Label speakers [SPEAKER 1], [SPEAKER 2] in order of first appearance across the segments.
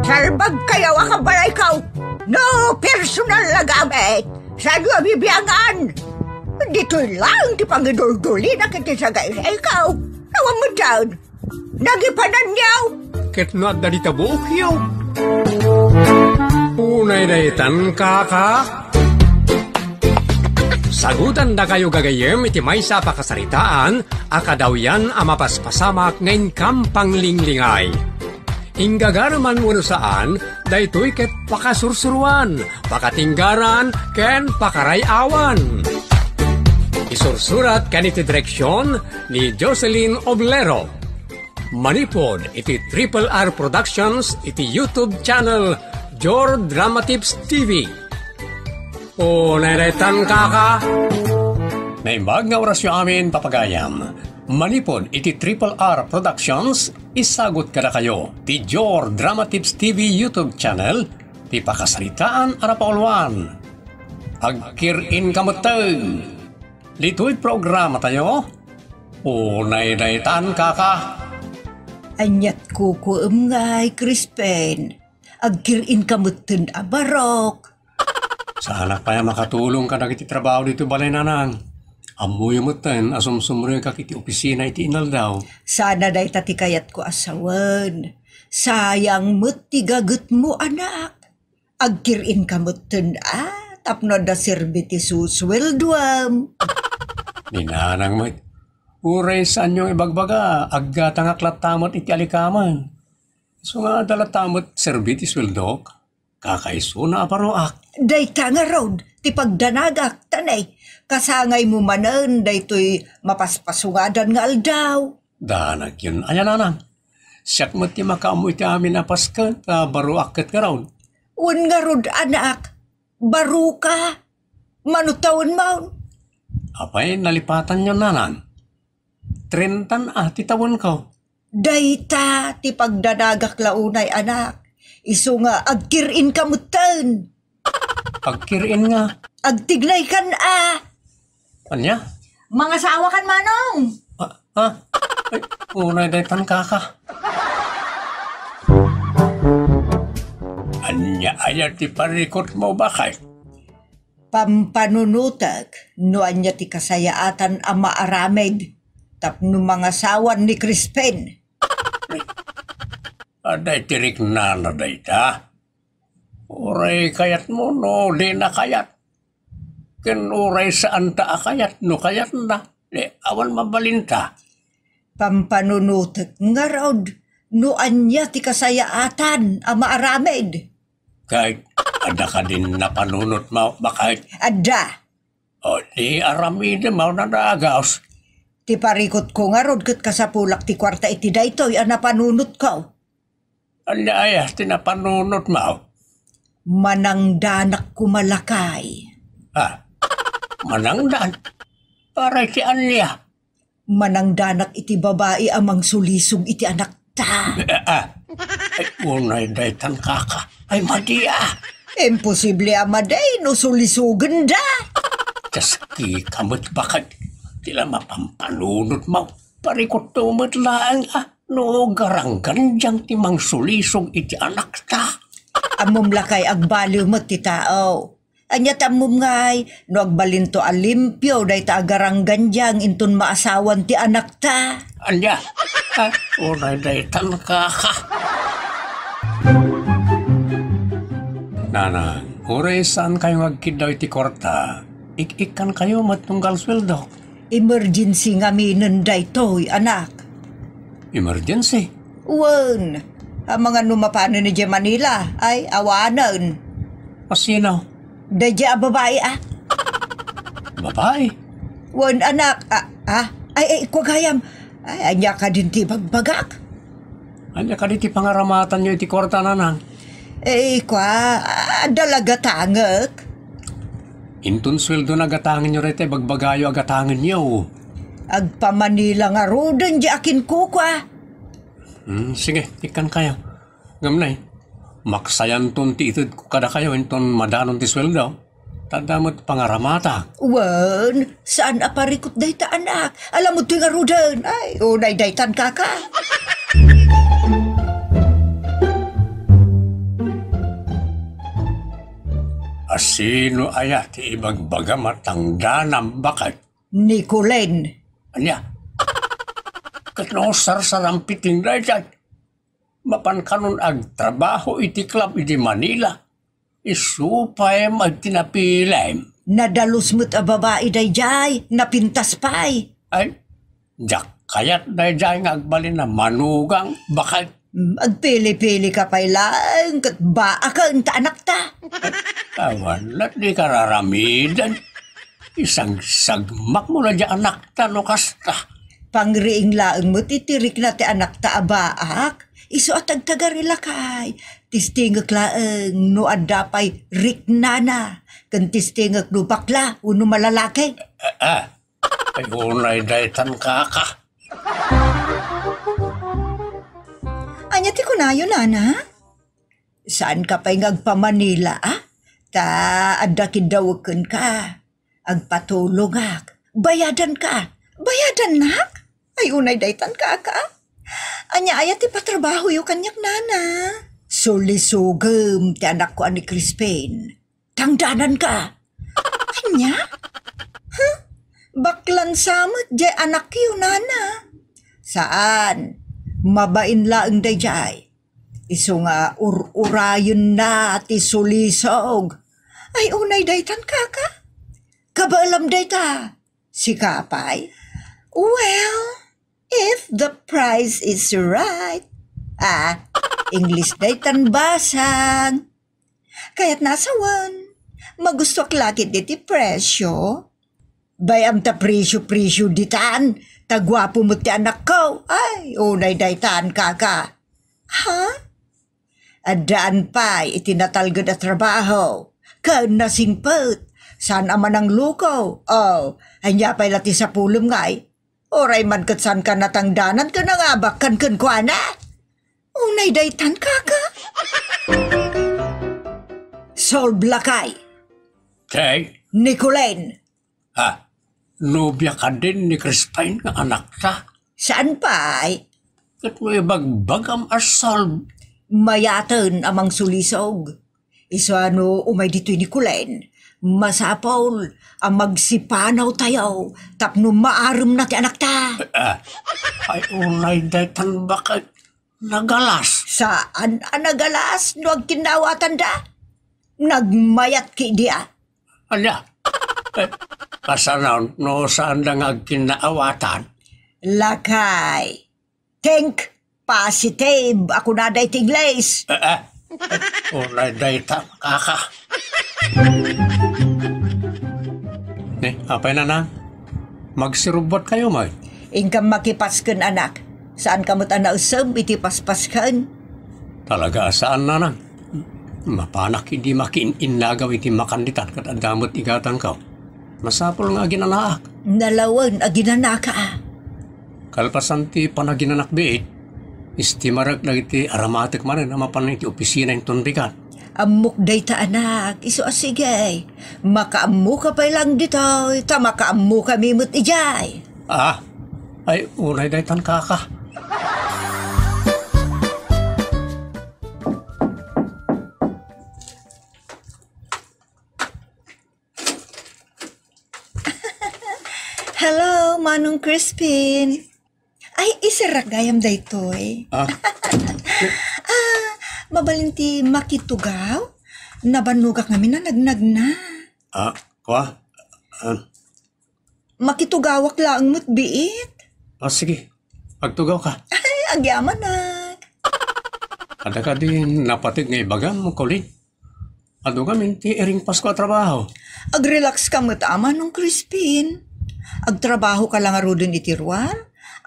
[SPEAKER 1] Salbag kayo akabalay ka. No personal na gamit. Sa iyo bibiyangan. Dito lang di pangidul-duli na kita sa gaya sa ikaw. Nawang mo dyan. Nagipanan niyaw.
[SPEAKER 2] Ket no at dalita buok yaw. Unay daytan kaka. Sagutan na kayo gagayem iti may sa pakasaritaan, akadaw yan amapaspasamak ngayon kampang linglingay. Inggagaraman mo saan, daytoy ket pakasursuruan, pakatinggaran, ken pakarayawan. Isursurat kaniti direksyon ni Jocelyn Oblero. Manipod iti Triple R Productions iti YouTube channel Jor Dramatips TV. O naretan kaka. Naimbag nga orasyon amin papagayam. Manipod iti Triple R Productions, isagot kada kayo ti Jor Dramatips TV YouTube channel, ti pakasaritaan arapaulwan. Agkirin kamutag. Lito'y programa tayo. O nairaitan kaka.
[SPEAKER 1] Anyat kukuem ngay, Crispin. Agkirin kamutag abarok.
[SPEAKER 2] Sana kaya makatulong ka na kiti trabaho dito balay nanang. Amoy mo ten, asumsumre ka kiti opisina iti inal daw.
[SPEAKER 1] Sana day tati kayat ko asawan. Sayang mo't tigagot mo anak. Agkirin ka mo ten tapno da serbiti suswelduam.
[SPEAKER 2] Ninanang mo, uray saan yung ibagbaga, aggatang aklatamot iti alikaman. So nga dalatamot serbiti sweldok, kakaiso na aparoak.
[SPEAKER 1] Day ka nga road, ti pagdanagak, tanay. Kasangay mo manan, day to'y mapaspasungadan nga aldaw.
[SPEAKER 2] Danag yun, ayan nanang. Siyak mo ti makaamu iti amin na paska, baro akit ka raon.
[SPEAKER 1] Un nga road, anak, baro ka, manutawon maun.
[SPEAKER 2] Apay, nalipatan nyo nanang. 30 titawon ko.
[SPEAKER 1] Day ta, ti pagdanagak launay, anak. Iso nga, agkirin kamutan.
[SPEAKER 2] Agkirin nga.
[SPEAKER 1] Agtiglay kan
[SPEAKER 2] Anya?
[SPEAKER 1] Mga sawa kan manong.
[SPEAKER 2] Ay, unay daytan kaka. Anya aya ti parikot mo bakay?
[SPEAKER 1] Pampanunutag, no anya ti kasayaatan ang maaramed. Tapno mga sawan ni Crispin.
[SPEAKER 2] Aday tirik na dayta. Uray kayat mo no, di na kayat. Ken uray saan ta akayat no kayat na. Awan mabalinta.
[SPEAKER 1] Pampanunutag nga raod, no anya ti kasayaatan ang maaramed.
[SPEAKER 2] Kahit ada ka din napanunot mo, bakit?
[SPEAKER 1] Ada.
[SPEAKER 2] O di aramid mo na naagaws.
[SPEAKER 1] Ti parikot ko nga rod kat kasapulak ti kwarta iti daytoy ang napanunot ko.
[SPEAKER 2] Anya ayas tinapanunot mo?
[SPEAKER 1] Manangdanak kumalakay.
[SPEAKER 2] Manangdan? Para si Anya.
[SPEAKER 1] Manangdanak iti babae amang sulisog iti anak ta.
[SPEAKER 2] Ay, unay daytan kaka. Ay, madiya.
[SPEAKER 1] Imposible amaday no sulisugan da.
[SPEAKER 2] Kaski kamot bakit. Tila mapampanunot mo. Parikot tumot lang no garanggan diyang timang sulisog iti anak ta.
[SPEAKER 1] Amom lakay agbaliw mo ti tao. Anya tamom ngay, no agbalinto alimpyo, day ta agaranggan diyang intun maasawan ti anak ta.
[SPEAKER 2] Anya, unay daytan kaka. Nanang, uray saan kayo magkidaw iti korta? Ik-ikan kayo matunggal sweldo.
[SPEAKER 1] Emergency nga minin daytoy, anak.
[SPEAKER 2] Emergency?
[SPEAKER 1] Wan, ang mga numapano ni Manila ay awanan.
[SPEAKER 2] Sino?
[SPEAKER 1] Dadya babae
[SPEAKER 2] Babae?
[SPEAKER 1] Wan anak, ay, kwagayam. Ay, anya ka din ti bagbagak.
[SPEAKER 2] Anya ka di ti pangaramatan nyo iti korta nanang?
[SPEAKER 1] Dalaga tangak.
[SPEAKER 2] Intun sweldo na gatangin nyo rete, bagbagayo agatangin nyo.
[SPEAKER 1] Agpamanila nga rodan di akin ko
[SPEAKER 2] Sige, ikan kayo. Gamnay, maksayan ton ti itid ko kada kayo inton madanon ti sweldo. Tadamot pangaramata.
[SPEAKER 1] Wan, saan aparikot day ta anak? Alam mo ti nga rodan. Ay, unay day tan kaka.
[SPEAKER 2] Asino aya ti ibagbaga matangdanam bakit?
[SPEAKER 1] Nicolen.
[SPEAKER 2] Anya? Katnosar sa lampiting dayjay. Mapan kanon ag trabaho iti club iti Manila. Isupay magtinapilay.
[SPEAKER 1] Nadalus mo't a babae dayjay, napintas pa'y.
[SPEAKER 2] Ay, jak kayat dayjay nga agbalin na manugang bakit?
[SPEAKER 1] Agpili-pili ka pa'y lang, kat baa ka ang anak ta.
[SPEAKER 2] Awan, di ka raramidan. Isang sagmak mo na di anak ta no kasta.
[SPEAKER 1] Pangriing laang mo titirik na ti anak ta abaak. Iso at agtagarila kay. Tistingak laang no adapay riknana. Kan tistingak no bakla uno malalaki.
[SPEAKER 2] Ay unay daytan kaka.
[SPEAKER 1] Anya ti kunayo nana? Saan ka pa'y ngagpamanila ah? Ta adakidawken ka. Agpatulong ak. Bayadan ka. Bayadan nak? Ay unay daytan kaka. Anya ayat ti patrabaho yu kanyak nana. Sulisugem ti anak ko ani Crispin. Tangdanan ka. Anya? Huh? Baklan samot jay anak yu nana. Saan? Mabain laeng dayjay. Iso nga urayon na ti sulisog. Ay unay daytan kaka. Kabaalam dayta. Si kapay. Well, if the price is right. English daytan basang. Kaya't nasawan. Magustok lakit diti presyo. Bayam ta presyo ditan. Tagwapo mo ti anak ko. Ay, unay daytan kaka. Ha? Adaan pa itinatalgod at trabaho. Kaan nasingpot. Saan aman ang luko? Oh, anya pa'y lati sa pulong ngay. Oray man kat saan ka natangdanan ka na nga bakan kwa na. Unay daytan kaka. Sol Blakay.
[SPEAKER 2] Kay?
[SPEAKER 1] Nicolen.
[SPEAKER 2] Nobya ka din ni Crispin nga anak ta.
[SPEAKER 1] Saan pa'y?
[SPEAKER 2] Kat mo ibagbagam asal.
[SPEAKER 1] Mayaten amang sulisog. Iso ano umay dito'y Nicolen. Masapol, ang magsipanaw tayo, tapno maaram na ti anak ta.
[SPEAKER 2] Ay unay daytan bakit nagalas?
[SPEAKER 1] Saan ang nagalas no agkinawatan da? Nagmayat ki dia.
[SPEAKER 2] Anya? Pasanaw no saan lang agkinaawatan?
[SPEAKER 1] Lakay. Think positive. Ako na day tiglays.
[SPEAKER 2] Unay daytan kaka. Apay na na? Magsirubot kayo, may?
[SPEAKER 1] Ingkam makipaskan anak. Saan ka mo't anausab iti paspaskan?
[SPEAKER 2] Talaga, saan na na? Mapanak hindi makin-inagaw iti makanditan kat adamot igatan ka. Masapol nga ginanaak.
[SPEAKER 1] Nalawan aginanaka.
[SPEAKER 2] Kalpasan ti panaginanak biit, istimarag na iti aramatik man na mapanan iti opisina yung tunbigan.
[SPEAKER 1] Amok day ta anak, iso asigay. Makaamu ka pa lang dito, ta makaamu kami mo't ijay.
[SPEAKER 2] Ay unay day tan kaka.
[SPEAKER 1] Hello, Manong Crispin. Ay, isirak gayam day toy. Mabalinti makitugaw? Nabanugak namin na nagnag na.
[SPEAKER 2] Kwa?
[SPEAKER 1] Makitugawak lang mo't biit.
[SPEAKER 2] Sige. Pagtugaw ka.
[SPEAKER 1] Ay, agyaman na.
[SPEAKER 2] Ada ka din napatig nga ibagam mo, Colin. Ado kami ti ering Pasko trabaho.
[SPEAKER 1] Agrelax ka mo't ama nung Crispin. Agtrabaho ka lang arudon itiruan.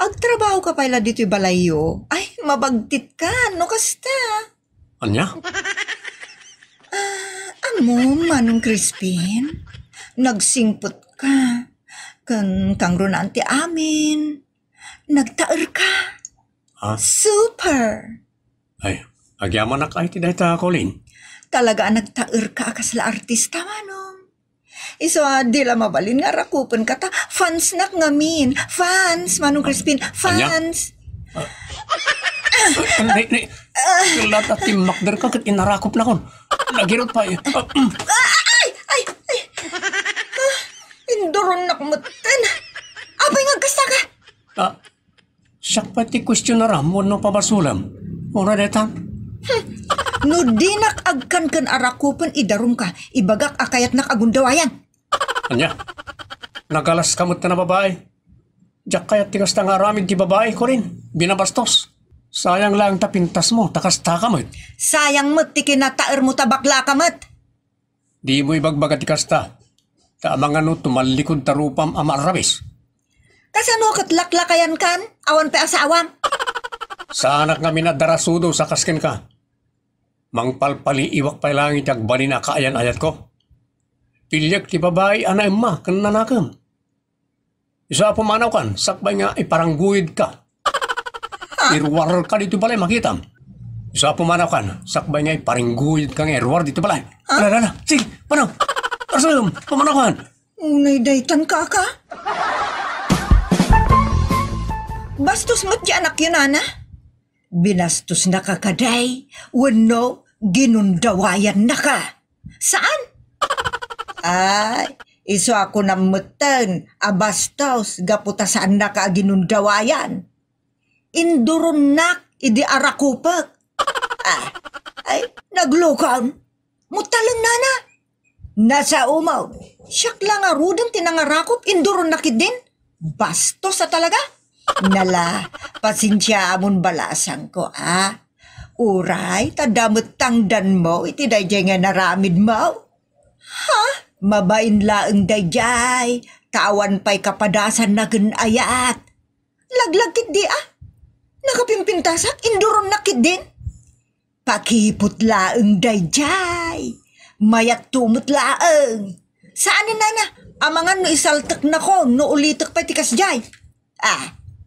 [SPEAKER 1] Agtrabaho ka pala dito'y balayo. Ay, mabagtit ka, no kasta.
[SPEAKER 2] Anya?
[SPEAKER 1] Amo, Manong Crispin, nagsingpot ka. Kang runante amin. Nagtaer ka. Super.
[SPEAKER 2] Ay, agyaman na kahit hindi ta, Colin.
[SPEAKER 1] Talaga nagtaer ka kasla artista, Manong. Iso, di la mabalin nga rakupan ka ta. Fans nak ngamin. Fans, Manong Crispin. Fans.
[SPEAKER 2] Nay. Lahat at timakder ka kat inarakop na kon. Nagirot pa eh.
[SPEAKER 1] Ay! Ay, ay. Induron na kumatan. Abay nga kasta ka.
[SPEAKER 2] Siya pati question na ramon no pabasulam. Mura detan.
[SPEAKER 1] No di nakagkan kan arakupan idarum ka, ibagak akayat nakagundawayan.
[SPEAKER 2] Anya, nagalas kamot na babae. Diyak kayat tikas na nga ramid ti babae ko rin. Binabastos. Sayang lang tapintas mo, takas takamot.
[SPEAKER 1] Sayang mo't ti kinataer mo tabakla kamat.
[SPEAKER 2] Di mo ibagbaga tikas ta. Taamang ano tumalikod tarupam amarabis.
[SPEAKER 1] Kasano katlaklakayan kan, awan pa asawam.
[SPEAKER 2] Saanak nga minadarasudo sa kasken ka. Mangpalpali iwak pa langit ag balin akaayan ayat ko. Pilyak ti babae anay ma kan nanakam. Isa pumanaw kan, sakbay nga iparangguid ka. Irwar ka dito balay makitam. Isa pumanaw kan, sakbay nga iparangguid ka nga irwar dito balay. Alala, sige, panaw. Asum, pumanaw kan.
[SPEAKER 1] Unay daytan ka ka? Bastos mo't di anak yun, ana? Binastos na ka kaday, wano ginundawayan na ka. Saan? Ay, iso ako namutan, abastos, gaputa saan na ka ginundawayan. Induron nak, idi arakupak. Ay, naglukan. Mutalang nana. Nasa umaw, siyak lang arudan tinangarakop, induron nakid din. Bastos sa talaga. Nala, pasensya amon balasang ko, Uray, tadamot tangdan mo, iti dayjay nga naramid mo. Ha? Mabain laeng dayjay, tawan pa'y kapadasan na ayat. Laglagkit di nakapimpintasak, induron nakit din. Pakipot laeng dayjay, mayat tumot laeng. Saan na amangan no isaltak na ko, no ulitak pa'y tikas jay.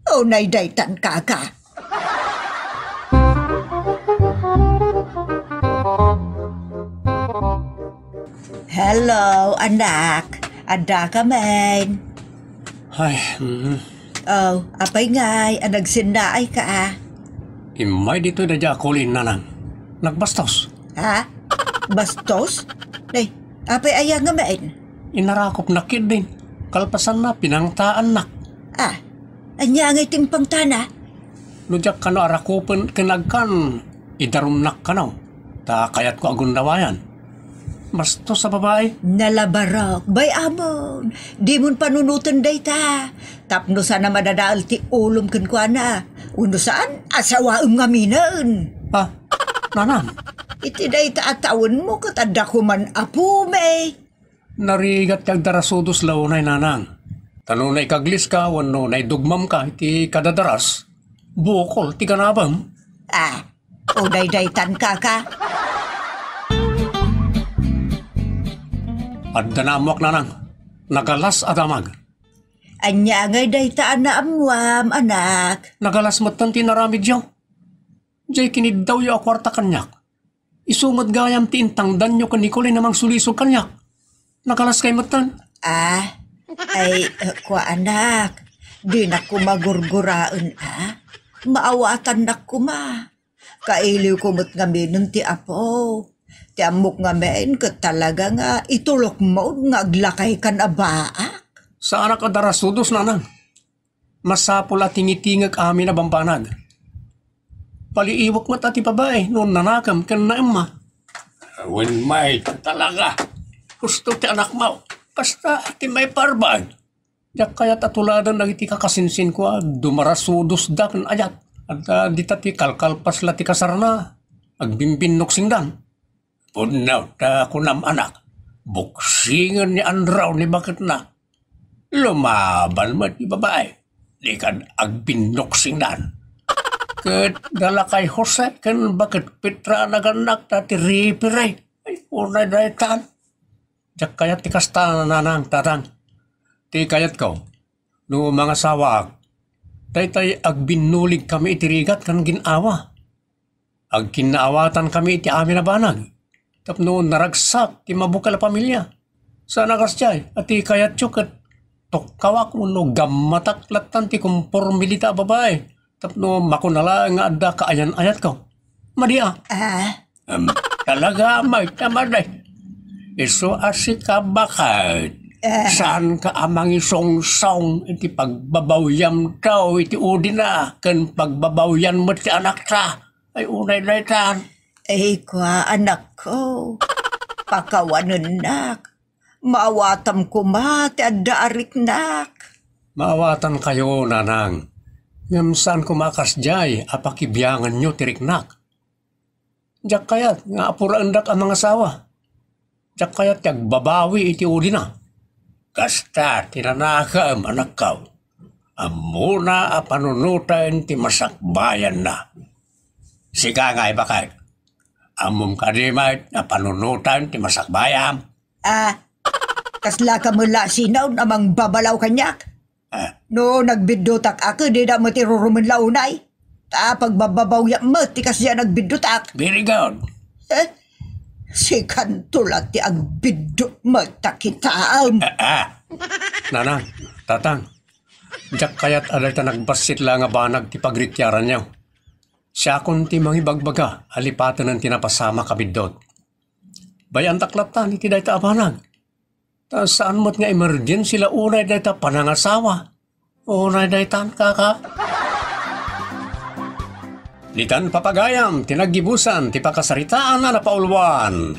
[SPEAKER 1] Unay daytan kaka. Hello, anak. Ada ka man.
[SPEAKER 2] Ay,
[SPEAKER 1] Oh, apay ngay, nagsindaay ka
[SPEAKER 2] imay dito na dya kulin nanang. Nagbastos.
[SPEAKER 1] Ha? Bastos? Day, apay aya nga man.
[SPEAKER 2] Inarakop na kid din. Kalpasan na, pinangtaan na.
[SPEAKER 1] Anya ngay timpang tana.
[SPEAKER 2] Lujak ka no arakupan kinagkan. Idarumnak ka no. Ta kayat ko agundawayan. Bastos sa babae.
[SPEAKER 1] Nalabarok, bay amon. Di mon panunutan day ta. Tapno sana madadaal ti ulom kan kwa na. Uno saan, asawaam nga minan.
[SPEAKER 2] Nanan.
[SPEAKER 1] Iti day ta atawon mo katada ko man apo may.
[SPEAKER 2] Narigat kag darasudos launay nanang. Tanunay kaglis ka, wano nay dugmam ka, iti kadadaras. Bukol, ti kanabam.
[SPEAKER 1] Uday-daytan ka.
[SPEAKER 2] At danamwak nanang. Nagalas adamag.
[SPEAKER 1] Anya ngay daytaan na amwam, anak.
[SPEAKER 2] Nagalas matan ti naramid yaw. Diyay kinid daw yaw akwarta kanyak. Isumad gayam ti intangdan nyo kanikuli namang sulisog kanyak. Nagalas kay matan.
[SPEAKER 1] Ay, kwa anak, di na ko magurguraan, Maawatan na ko Kailiw ko mo't ngamin ti apo. Ti amok ngamin ka talaga nga itulok mo nga aglakay kan abaak.
[SPEAKER 2] Sa anak adarasudos nanang. Masapul at tingitingag amin na bampanag. Paliiwak mo tati babae, noon nanakam kan na emma. When may talaga. Gusto ti anak mo. Basta ti may parban. Yak kaya tatuladan na iti kakasinsin ko dumarasudos da kan ayat. At di ti kalkalpas la ti kasarna. Agbimbin noksingdan. Punaw ta kunam anak. Buksingan ni Andraw ni bakit na. Lumaban mo ti babae. Di kan agbinoksingdan. Kat dala kay Jose kan bakit Petra naganak ta ti ripiray. Ay unay daytan. Diyak kayat ti kasta nanang tatang. Ti kayat ko. No mga sawak. Tay agbinulig kami itirigat kan ginawa. Ag kinaawatan kami iti amin na banag. Tapno naragsak ti mabukal pamilya. Sa nakastyay at ti kayat chukat. Tokkawak mo no gammatak latan ti kumpormilita babae. Tapno makunala nga adda kaayan-ayat ko. Madia.
[SPEAKER 1] Ah?
[SPEAKER 2] Talaga may tamaday. Iso asi ka bakit? Saan ka amang isong-song iti pagbabawyam tao iti udina ken pagbabawian mo ti anak ta ay unay daytan.
[SPEAKER 1] Kwa anak ko, pakawanan nak, maawatam ko ti adaarik nak.
[SPEAKER 2] Maawatan kayo, nanang. Ngam saan kumakas jay, apakibiyangan nyo tiriknak. Diyak kayat, nga apuraandak ang mga asawa. Diyak kayat, yagbabawi iti udina. Kasta, tinanakam anak ka. Amuna apanunutan ti masakbayan na. Sika nga ibakay. Amum kadimay apanunutan ti masakbayan.
[SPEAKER 1] Kasla ka mula sinaw namang babalaw kanyak. No, nagbidutak ako, di na mo ti ruruman launay. Pagbababaw mo, ti kasya nagbidutak.
[SPEAKER 2] Very good.
[SPEAKER 1] Si kantulat ti agbidu mo takitaam.
[SPEAKER 2] Nanang, tatang. Diyak kayat aday ta nagbasit lang nga banag ti pagrikyaran niyo. Siya kun ti mangibagbaga, halipatan ng tinapasama kabidot. Bayan taklatan iti day ta abanag. Ta saan mo't nga emergency la unay day ta panangasawa. Unay day tan kaka. Litan papagayam, tinaggibusan, ti pakasaritaan na napaulwan.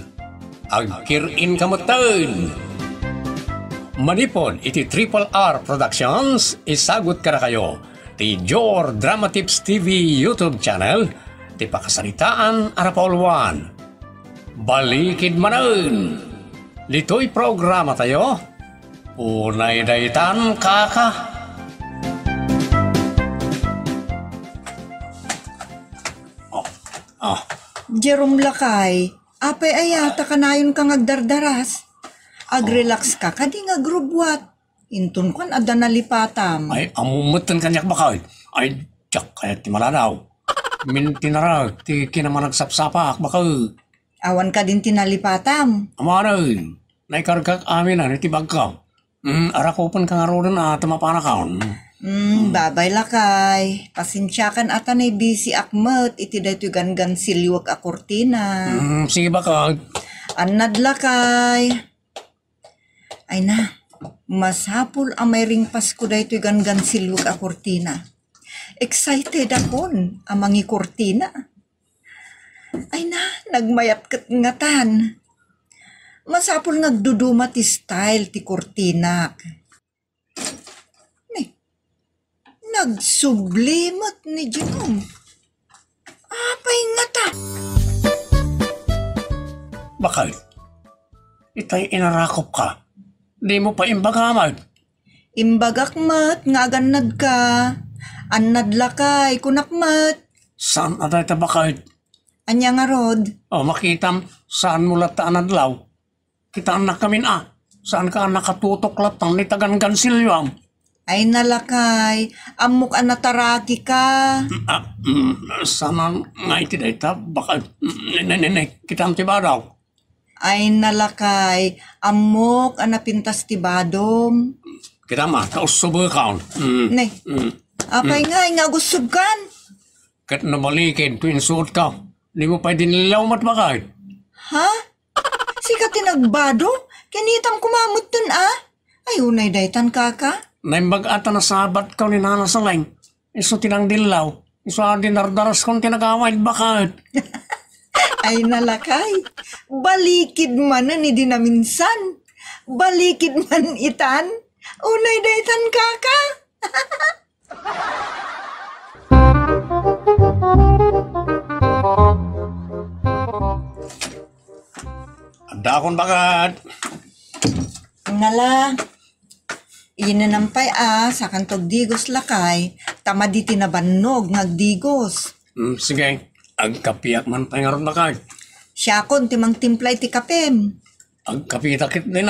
[SPEAKER 2] Agkirin kamutan. Manipod, iti Triple R Productions, isagot ka na kayo. Ti Jor Drama Tips TV YouTube channel, ti pakasaritaan na napaulwan. Balikid manan. Lito'y programa tayo. Unay daytan kaka.
[SPEAKER 1] Jerome Lakay, apay ayata kanayon kang agdardaras. Agrelax ka, kadi nga grubwat. Intun kan ada nalipatam.
[SPEAKER 2] Ay, amumutan kanyak bakal. Ay, tiyak kaya ti maladaw. Min tinarag, ti kinaman nagsapsapak bakal.
[SPEAKER 1] Awan ka din tinalipatam.
[SPEAKER 2] Amanay, naikargak amin na, iti bagkaw. Arakopan ka nga ron na tamapanakaon.
[SPEAKER 1] Babay Lakay. Pasensyakan ata na busy akmet. Iti dayto gan siliwag a kortina.
[SPEAKER 2] Sige bakal.
[SPEAKER 1] Anad Lakay. Ay na, masapul ang may ring Pasko dayto gan siliwag a kortina. Excited akon amangi kortina. Ay na, nagmayat kat ngatan. Masapul nagduduma ti style ti kortina. Nagsublimat ni Jerome. Apay nga ta.
[SPEAKER 2] Bakal, itay inarakop ka. Di mo pa imbagamad.
[SPEAKER 1] Imbagak mat, nga ganad ka. Anad Lakay, kunakmat.
[SPEAKER 2] Saan atay ta bakal?
[SPEAKER 1] Anya nga rod.
[SPEAKER 2] Makitam, saan mo lataan adlaw? Kitaan na kami Saan ka nakatutok latang ni tagan gansilyam?
[SPEAKER 1] Ay nalakay, amok anataraki ka.
[SPEAKER 2] Sana nga iti dayta, baka kita ang tibadaw.
[SPEAKER 1] Ay nalakay, amok anapintas tibadom.
[SPEAKER 2] Kita ma, kausubay ka.
[SPEAKER 1] Ne, apay nga gusog kan.
[SPEAKER 2] Kat namalikid, tuwing suot ka, di mo pa dinilaw matbakay.
[SPEAKER 1] Ha? Sika tinagbado? Kinitam kumamot dun Ay unay daytan kaka.
[SPEAKER 2] Naimbag ata na sabat ka ni Nana Saleng. Iso tinang dilaw. Iso dinardaras kong tinagawad bakit.
[SPEAKER 1] Ay nalakay. Balikid man ni dinaminsan. Balikid man itan. Unay daytan kaka.
[SPEAKER 2] Ada akong bakit.
[SPEAKER 1] Ngala. Inanampay sa kantog digos Lakay, tama di tinabannog ngagdigos.
[SPEAKER 2] Sige, agkapiak man tayo nga ron bakay.
[SPEAKER 1] Siya kon timang timplay ti kapem.
[SPEAKER 2] Agkapita kit din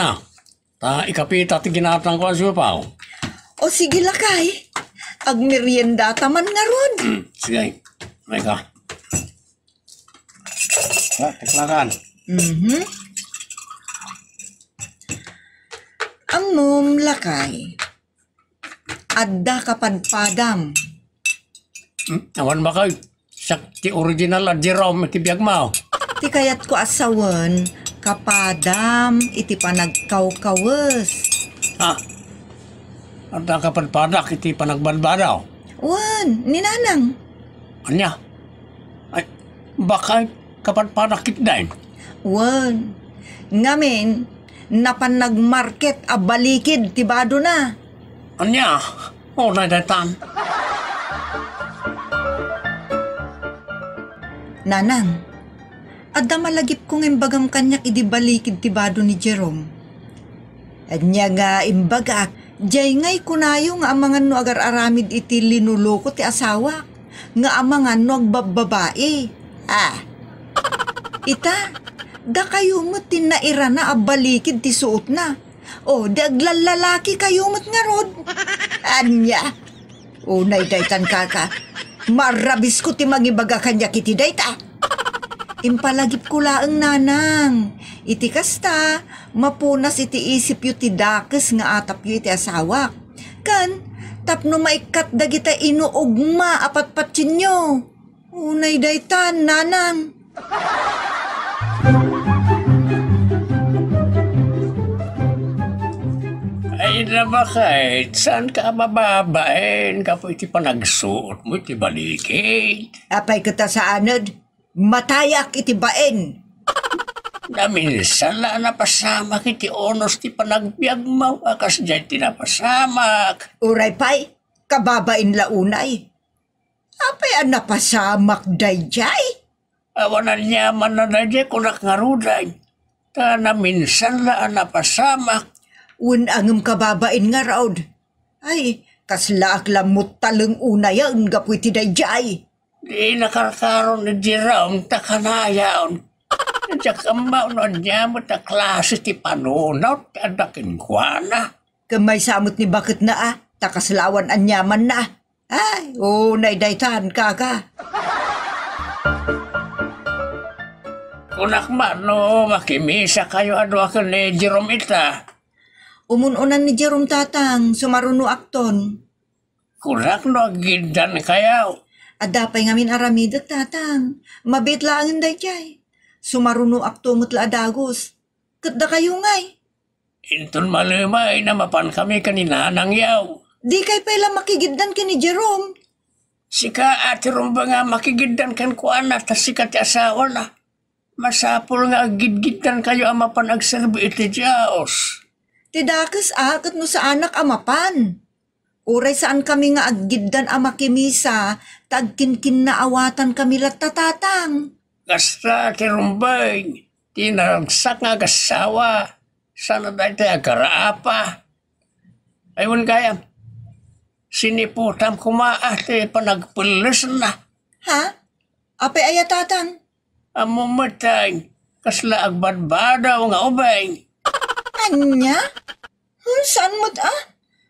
[SPEAKER 2] Ta ikapita ti ginatang ko asupaw.
[SPEAKER 1] O sige Lakay, agmerienda taman nga ron.
[SPEAKER 2] Sige, may ka. Teklakan.
[SPEAKER 1] Amom Lakay, adda kapadpadam.
[SPEAKER 2] Awan ba kayo? Siya ti original at Jerome ti biyag mo.
[SPEAKER 1] Ti kayat ko asawan,
[SPEAKER 3] kapadam iti panagkawkawes.
[SPEAKER 2] Ha? At ang kapadpadak iti panagbalbadaw.
[SPEAKER 3] Wan, ninanang.
[SPEAKER 2] Anya? Ay, baka kapadpadak kitdain.
[SPEAKER 3] Wan, ngamin, napanagmarket a balikid tibado na.
[SPEAKER 2] Anya? O, nadatan.
[SPEAKER 3] Nanang, adda malagip kong imbagam kanyak idi balikid tibado ni Jerome. Anya nga imbagak, jay ngay kunayo nga amangan no agar aramid iti linuloko ti asawa, nga amangan no agbababae. Ita, da kayo mo't tinaira na abalikid ti suot na. O, di aglalalaki kayo mo't nga rod. Anya, unay daytan kaka, marabis ko ti magibaga kanya kiti dayta. Impalagip ko laang nanang. Iti kasta, mapunas iti isip yu ti dakes nga atap yu iti asawa. Kan, tapno maikat dagita inuugma apatpatsin nyo. Unay daytan, nanang.
[SPEAKER 2] Ay na bakit? Saan ka mababain? Kapo iti panagsuot mo iti balikid.
[SPEAKER 3] Apay kita sa anod, matayak iti baen.
[SPEAKER 2] Naminsan la napasamak iti onos ti panagbiag mo. Akas dyan ti napasamak.
[SPEAKER 3] Uray pay, kababain launay. Apay ang napasamak dayjay.
[SPEAKER 2] Awanan niya man na dyan kunak nga ruday. Ta naminsan la napasamak.
[SPEAKER 3] Un angem kababain nga raod. Ay, kaslaak lamot taleng unay ang gapu iti dayjay.
[SPEAKER 2] Di nakarkaroon ni Jerome ta kanayaon. Diyak amaw no niya mo ta klase ti panunaw ti adakin kwa na.
[SPEAKER 3] Kamay samot ni bakit na takaslawan anyaman na. Ay, unay daytan kaka.
[SPEAKER 2] Kunak man no, makimisa kayo ado ako ni Jerome ita.
[SPEAKER 3] Umununan ni Jerome tatang, sumaruno akton.
[SPEAKER 2] Kunak no, gindan kayaw.
[SPEAKER 3] Adapay ngamin aramidot tatang, mabit laangin dayjay. Sumaruno akto mutla adagos. Katda kayo ngay.
[SPEAKER 2] Inton malimay na mapan kami kanina nang yaw.
[SPEAKER 3] Di kay pala makigiddan ka ni Jerome.
[SPEAKER 2] Sika ati rumba nga makigiddan kan kuan na, tas sika ti asawa na. Masapol nga agidgidan kayo ang mapan agserbi iti Diyos.
[SPEAKER 3] Tidakas kat no sa anak amapan. Uray saan kami nga aggiddan amakimisa, tagkinkin na awatan kami latatatang.
[SPEAKER 2] Gasta ti rumbay, tinaragsak nga gasawa. Sana dahil tayo agaraapa. Ayun kaya, siniputam kumaate panagpulis na.
[SPEAKER 3] Ha? Apay ayatatang?
[SPEAKER 2] Amumatay, kasla agbadbadaw nga ubay.
[SPEAKER 3] Anya? Saan mo't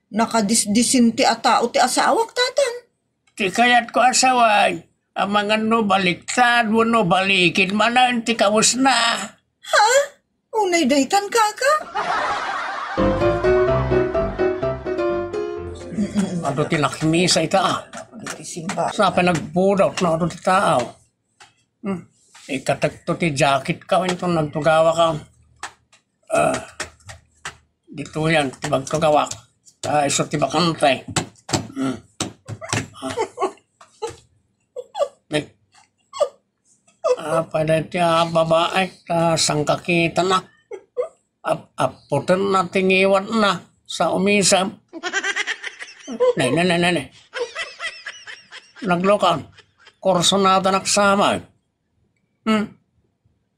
[SPEAKER 3] nakadisdisin ti atao ti asawak tatang?
[SPEAKER 2] Ti kayat ko asaway, ang mga no baliktad mo no balikid manan ti kamus na.
[SPEAKER 3] Ha? Unay daytan kaka?
[SPEAKER 2] Ano ti nakimisa ita Sa pinagpudot na ito ti tao. Ikatagto ti jacket ka, ito nagtugawa ka. Dito yan, ti magtugawa. Iso ti bakantay. Pada ti babae, sangkakita na. Aputin na tingiwan na sa umisam. Nay. Naglokan. Korso na nagsama.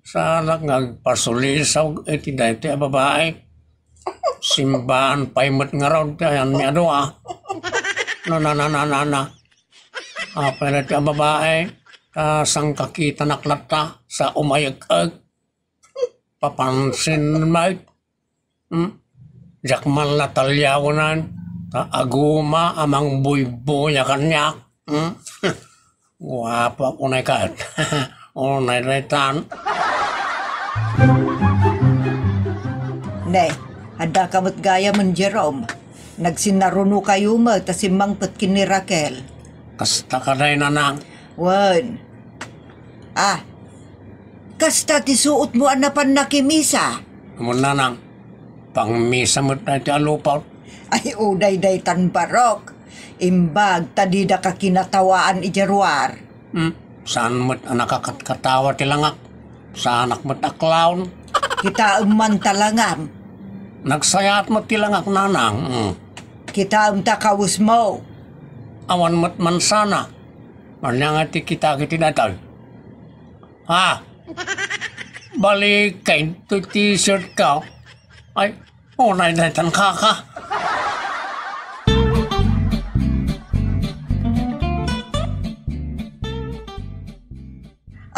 [SPEAKER 2] Sana ngagpasulisaw iti dati a babae. Simbahan paimot nga raw yan ni adwa. Na. Pwede ti a babae. Sangkakita naklata sa umayag-ag. Papansin may. Jakman latalyawanan. Aguma amang buy-buya kanya. Wapa unay ka. Unay retan.
[SPEAKER 3] Ne, ada kamot gaya man Jerome. Nagsinaruno kayo mo, tas imangpot kini Raquel.
[SPEAKER 2] Kasta ka rin nanang.
[SPEAKER 3] Wan. Kasta ti suot mo anapan na kimisa.
[SPEAKER 2] Muna nang, pangmisa mo't na iti alupaw.
[SPEAKER 3] Ay uday-day tan barok. Imbag tadida ka kinatawaan ijarwar.
[SPEAKER 2] Saan mo't nakakatkatawa tilangak? Saanak mo't aklawn?
[SPEAKER 3] Kita man talangam.
[SPEAKER 2] Nagsayat mo't tilangak nanang.
[SPEAKER 3] Kita takawus mo.
[SPEAKER 2] Awan mo't mansana. Marnyang ati kita kitinatag. Ha? Balik kain to t-shirt ka. Ay, unay na itan kaka.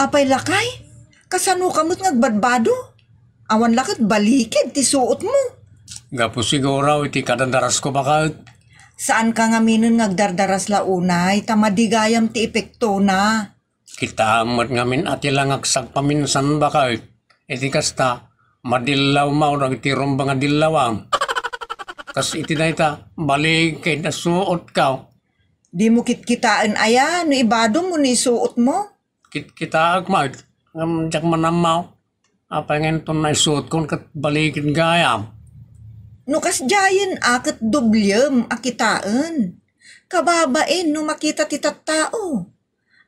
[SPEAKER 3] Apay lakay? Kasano kamot ngagbadbado? Awan lakit balikid ti suot mo.
[SPEAKER 2] Gapo siguro iti kadandaras ko baka.
[SPEAKER 3] Saan ka nga minun ngagdardaras launay, tamadigayam ti epekto na.
[SPEAKER 2] Kita amat ngamin ati langaksak paminsan baka. Iti kasta, madilaw mao iti rumbang adilawang. Kas iti na ita, balik kay nasuot ka.
[SPEAKER 3] Di mo kitkitaan aya, no ibado mo ni suot mo.
[SPEAKER 2] Kita agmag, jak manamaw. Apa nga ito na isuot kong kat balikin gayam.
[SPEAKER 3] No kas jayan akat dublem akitaan. Kababain no makita ti tattao.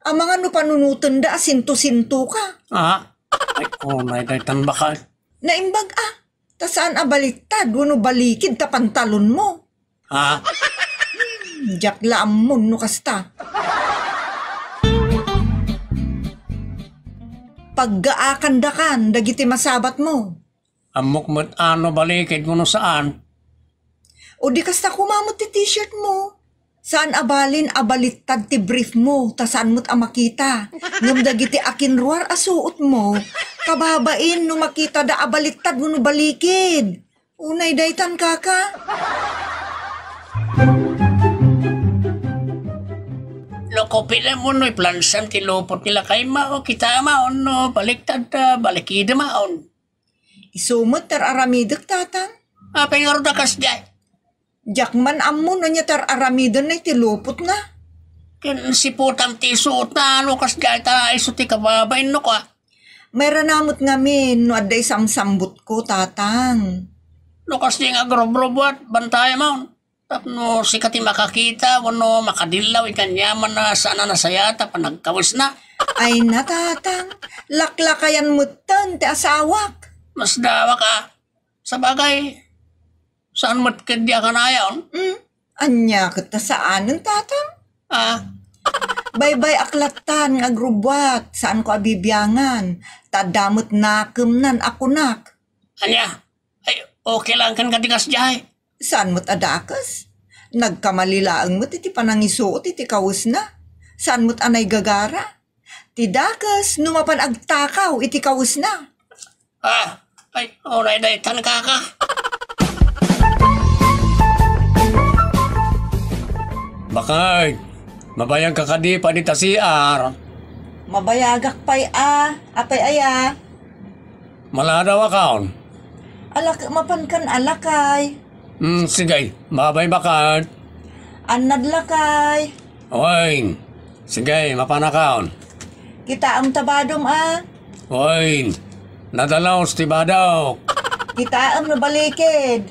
[SPEAKER 3] Ang mga no panunutan da sinto-sinto ka.
[SPEAKER 2] Ay, naitan baka.
[SPEAKER 3] Naimbag tasaan abaliktad wano balikid ta pantalon mo. Jak laamon no kasta. Paggaakandakan dagiti masabat mo.
[SPEAKER 2] Amok mo't ano balikid mo no saan?
[SPEAKER 3] O di kasta kumamot ti t-shirt mo. Saan abalin abalittad ti brief mo, ta saan mo't makita. Ngam dagiti akinruar asuot mo, kababain no makita da abalittad mo no balikid. Unay daytan kaka.
[SPEAKER 2] Loko pila mo no iplansan ti lupot nila kay mao kita maon no baliktad balikid maon.
[SPEAKER 3] Isumot tar aramidek tatang.
[SPEAKER 2] Apa nga da kas jay?
[SPEAKER 3] Jakman ammo no niya tar aramidon na itilupot na.
[SPEAKER 2] Ken si putang ti suot na ano kas jay ta iso ti kababain no ka.
[SPEAKER 3] May ranamot ngamin no aday samsambot ko tatang.
[SPEAKER 2] No kas di nga grobrobot bantay maon. Tapno si kati makakita wano makadilaw ikanyaman na sana nasayata pa nagkawis na.
[SPEAKER 3] Ay na tatang, laklakayan mo tan ti asawak.
[SPEAKER 2] Mas dawa ka. Sa bagay, saan mo't kadya ka na yaon?
[SPEAKER 3] Anya kita saan ang tatang? Bye-bye aklatan nga grubwat, saan ko abibiyangan. Tadamot nakemnan ako nak.
[SPEAKER 2] Anya, ay okay lang kan katikas jay.
[SPEAKER 3] Saan mo't adakas? Nagkamalilaang mo't iti panangisuot iti kawus na. Saan mo't anay gagara? Tidakas, numapan agtakaw iti kawus na.
[SPEAKER 2] Ay, oray daytan kaka. Bakay, mabayang kakadi pa di tasiar.
[SPEAKER 3] Mabayagak pa'y apay aya.
[SPEAKER 2] Maladaw akaon.
[SPEAKER 3] Alak, mapankan alakay.
[SPEAKER 2] Sige, mabay bakad.
[SPEAKER 3] Anad lakay.
[SPEAKER 2] Oy, sige, mapanakaon.
[SPEAKER 3] Kita ang tabadom
[SPEAKER 2] Oy, nadalaw ti badaw.
[SPEAKER 3] Kita ang nabalikid.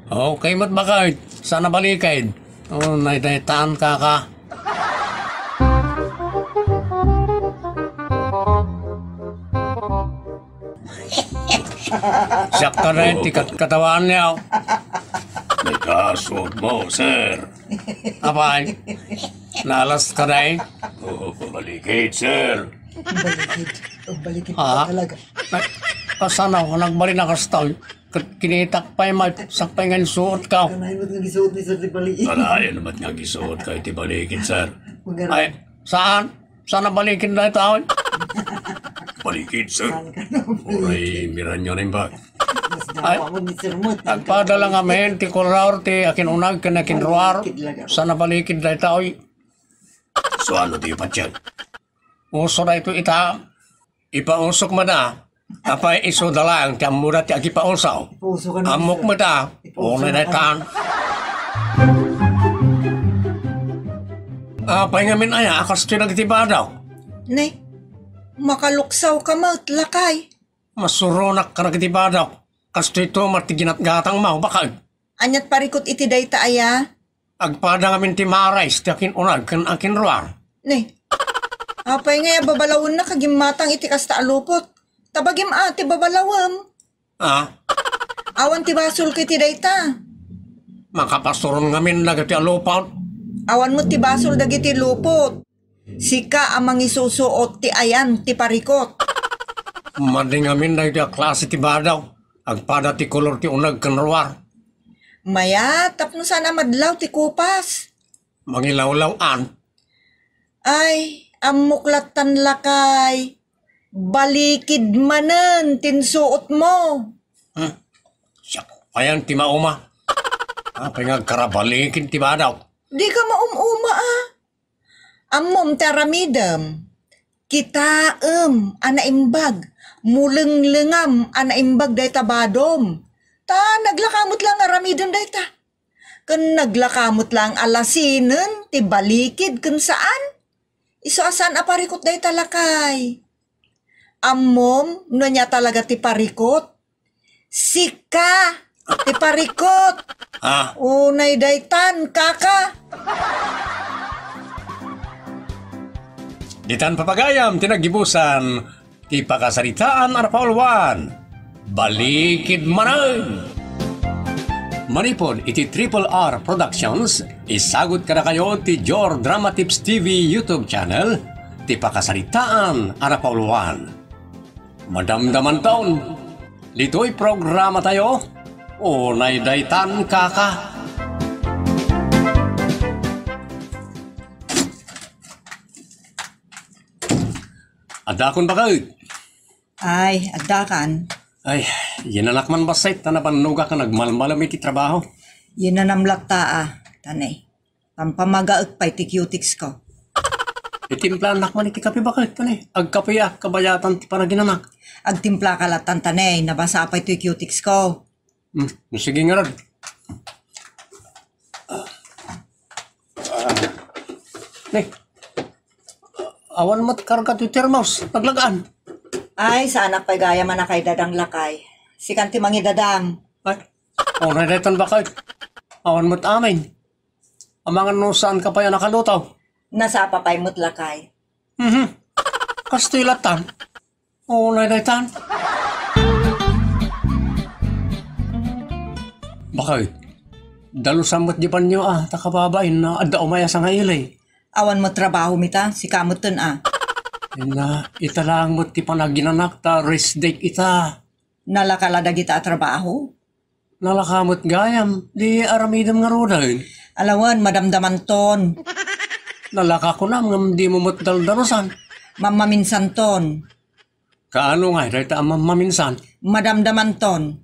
[SPEAKER 2] Okay mo't bakad, sana balikid. Naidaytaan kaka. Siyak ka rin, tikat katawaan niya. May kasod mo, sir. Apay, nalas ka rin? Oo, pabalikid, sir.
[SPEAKER 3] Balikid pa talaga.
[SPEAKER 2] Kasana ko, nagbalik na kastol. Kinitak pa yung sakpay nga suot ka.
[SPEAKER 3] Kanahin mo't nga gisuot ni Sir Tibalikin.
[SPEAKER 2] Kanahin naman nga gisuot ka, itibalikin, sir. Ay, saan? Saan na balikin na ito? Balikin, sir. Uray, miran nyo rin ba? Ay, nagpadala nga men, ti kuraur, ti akin unag, kanakin ruar. Saan na balikin na ito? So ano ti patyan? Uso na ito ita. Ipausok mo na. Apay iso dalang, ti amura ti agipausaw. Amok mo ta. Una na itaan. Apay nga min aya, akas ti nagtiba daw.
[SPEAKER 3] Nay, Makaluksaw ka mo't lakay.
[SPEAKER 2] Masuronak ka na kitiba daw. Kasto ito matiginat gatang mau bakag.
[SPEAKER 3] Anyat parikot iti dayta aya.
[SPEAKER 2] Agpada ngamin ti marais ti akin unag kan akin ruar.
[SPEAKER 3] Ne, apay nga babalawon na kagimatang iti kasta alupot. Tabagim ati babalawam.
[SPEAKER 2] Ah,
[SPEAKER 3] Awan ti basol kiti dayta.
[SPEAKER 2] makapastoron ngamin nagati alupot.
[SPEAKER 3] Awan mo ti basol dagiti lupot. Sika amang isusuot ti ayan ti parikot.
[SPEAKER 2] Mading ngamin nagati a klase ti badaw. Agpada ti kolor ti unag kan ruar.
[SPEAKER 3] Maya, tapno sana madlaw ti kupas.
[SPEAKER 2] Mangilawlawan.
[SPEAKER 3] Ay, amuklatan lakay. Balikid manen tinsuot mo.
[SPEAKER 2] Siya, ayan ti mauma. Apay nga karabalikin ti badaw.
[SPEAKER 3] Di ka maumuma ah. Amom taramidam. Kita anaimbag. Muleng-lengam anaimbag day tabadom. Ta naglakamot lang aramidam day ta. Kan naglakamot lang alasinen ti balikid kun saan. Iso asan aparikot day talakay. Amom no niya talaga ti parikot. Sika ti parikot.
[SPEAKER 2] Ha?
[SPEAKER 3] Unay daytan kaka.
[SPEAKER 2] Ditan papagayam tinagibusan ti pakasaritaan arpaulwan. Balikid manay! Manipod iti Triple R Productions, isagot kada kayo ti Jor Drama Tips TV YouTube channel, ti pakasaritaan arpaulwan. Madamdaman taon, dito'y programa tayo, unay daytan kaka. Adakon ba kayo?
[SPEAKER 3] Ay, adakan.
[SPEAKER 2] Ay, yinanak man basay, tanapanuga ka nagmalmalam iti trabaho.
[SPEAKER 3] Yun na namlakta tanay. Pampamagaag pa iti cutics ko.
[SPEAKER 2] Itimpla anak man iti kape ba kayo? Tanay, agkape kabayatan ti panaginanak.
[SPEAKER 3] Agtimpla ka latan tanay, nabasa pa iti cutics ko.
[SPEAKER 2] Sige nga rin. Awan mo't karga ti termos, naglagaan.
[SPEAKER 3] Ay, sana pa'y gaya man na kay dadang lakay. Si kanti mangi dadang.
[SPEAKER 2] Ay, oray retan ba kayo? Awan mo't amin. Amangan no saan ka pa yan nakalutaw.
[SPEAKER 3] Nasa papay mo't lakay.
[SPEAKER 2] Kastilatan. Oray retan. Bakit? Dalusan mo't dipan nyo takababain na adda umaya sa ngailay.
[SPEAKER 3] Awan mo trabaho mita, si kamutan
[SPEAKER 2] Na, italang mo't ti panaginanak ta rest date ita.
[SPEAKER 3] Nalakalada kita trabaho.
[SPEAKER 2] Nalakamot gayam, di aramidam nga rodain.
[SPEAKER 3] Alawan, madamdaman ton.
[SPEAKER 2] Nalaka ko na, ngam di mo mo't daldarosan.
[SPEAKER 3] Mamaminsan ton.
[SPEAKER 2] Kaano nga, dahil ta maminsan.
[SPEAKER 3] Madamdaman ton.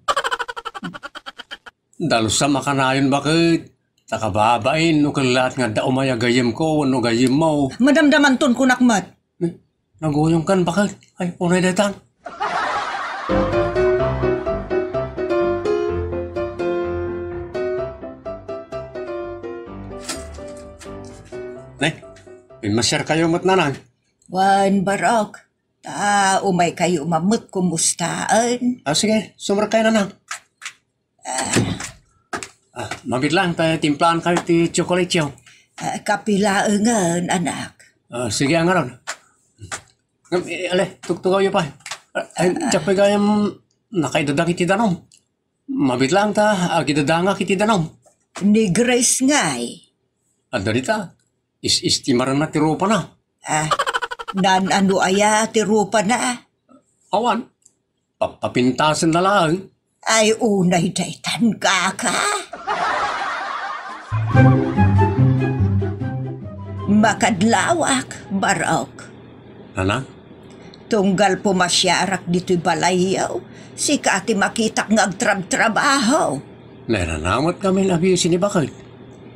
[SPEAKER 2] Dalusa makanayon bakit? Takababain, no kalat nga da umaya gayem ko, no gayem mo.
[SPEAKER 3] Madamdaman ton kunakmat.
[SPEAKER 2] Naguyong kan bakit? Ay, unay datan. Masyar kayo mat nanang.
[SPEAKER 3] Wan barok. Umay kayo mamut kumustaan.
[SPEAKER 2] Sige, sumar kayo nanang. Mabit lang, timplaan kayo ti chocolate yaw.
[SPEAKER 3] Kapilaangan, anak.
[SPEAKER 2] Sige, ang aron. Ale, tuktukaw yun pa. Ay, tsapay gayam nakaidadang iti danom. Mabit lang agidadanga kiti danom.
[SPEAKER 3] Ni Grace ngay.
[SPEAKER 2] Darita, istimaran na tirupa na.
[SPEAKER 3] Nan ano aya tirupa na.
[SPEAKER 2] Awan, papintasan na lang.
[SPEAKER 3] Ay unay daytan kaka. Makadlawak, barok.
[SPEAKER 2] Nana?
[SPEAKER 3] Tunggal pumasyarak dito'y balayaw, si kati makitak ng agtrab-trabaho.
[SPEAKER 2] Naranamot kami labisin ni Bakit.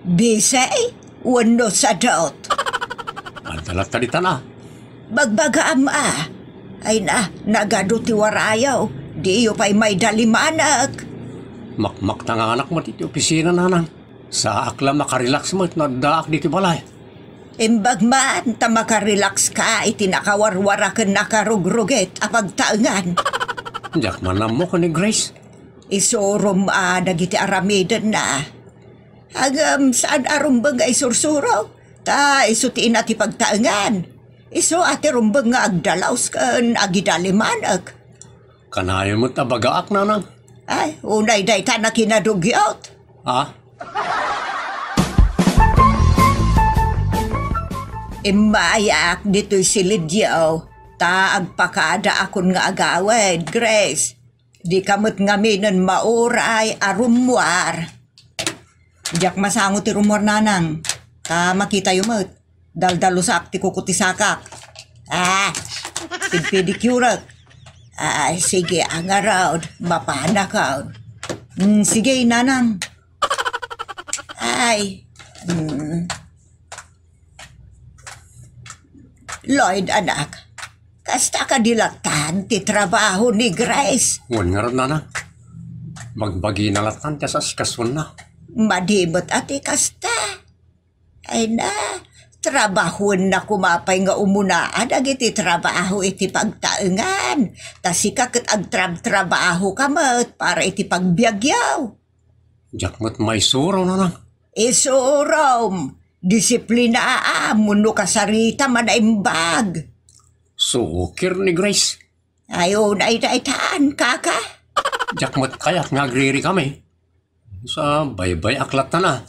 [SPEAKER 3] Bisay, wano sa dot.
[SPEAKER 2] Antalat talita na.
[SPEAKER 3] Bagbaga ama, ay nagado ti warayaw, di yu pa'y may dalimanag.
[SPEAKER 2] Makmak na nga anak mo dito opisina nanang. Sa akla makarelax mo at nadaak dito balay.
[SPEAKER 1] Imbag man, ta makarelax ka, itinakawarwara ka nakarugruget apag taangan.
[SPEAKER 2] Jak manam mo ko ni Grace.
[SPEAKER 1] Isurom dagiti aramidan na. Hagam saan arumbang nga isursuro? Ta isutiin ati pagtaangan. Isu ati rumbang nga agdalaws kan agidalimanag.
[SPEAKER 2] Kanayon mo't abagaak nanang.
[SPEAKER 1] Ay, unay day ta na kinadugyot.
[SPEAKER 2] Ha?
[SPEAKER 1] Imayak dito'y silidyaw. Ta agpakada akon nga agawid, Grace. Di kamot ngaminan mauray arumwar. Diyak masango ti rumor nanang. Ta makita yumot. Daldalo sa akti kukutisakak. Pidpidikurak. Sige, ang araw. Mapanakaw. Sige, nanang. Lloyd, anak. Kasta ka dilatan ti trabaho ni Grace.
[SPEAKER 2] Wan nga ron nanang. Magbagi na latan ka sa kasun na.
[SPEAKER 1] Madibot ati kasta. Ay na, trabahon na kumapay nga umunaan iti trabaho iti pagtaengan. Tasika ket agtrabaho kamot para iti pagbiagyaw.
[SPEAKER 2] Jak mo't may suro nanang.
[SPEAKER 1] Isurom, disiplina muno kasarita manaimbag.
[SPEAKER 2] Sukir ni Grace.
[SPEAKER 1] Ayaw na itaitaan, kaka.
[SPEAKER 2] Jak mo't kayak nga agriri kami. Sa baybay aklat na.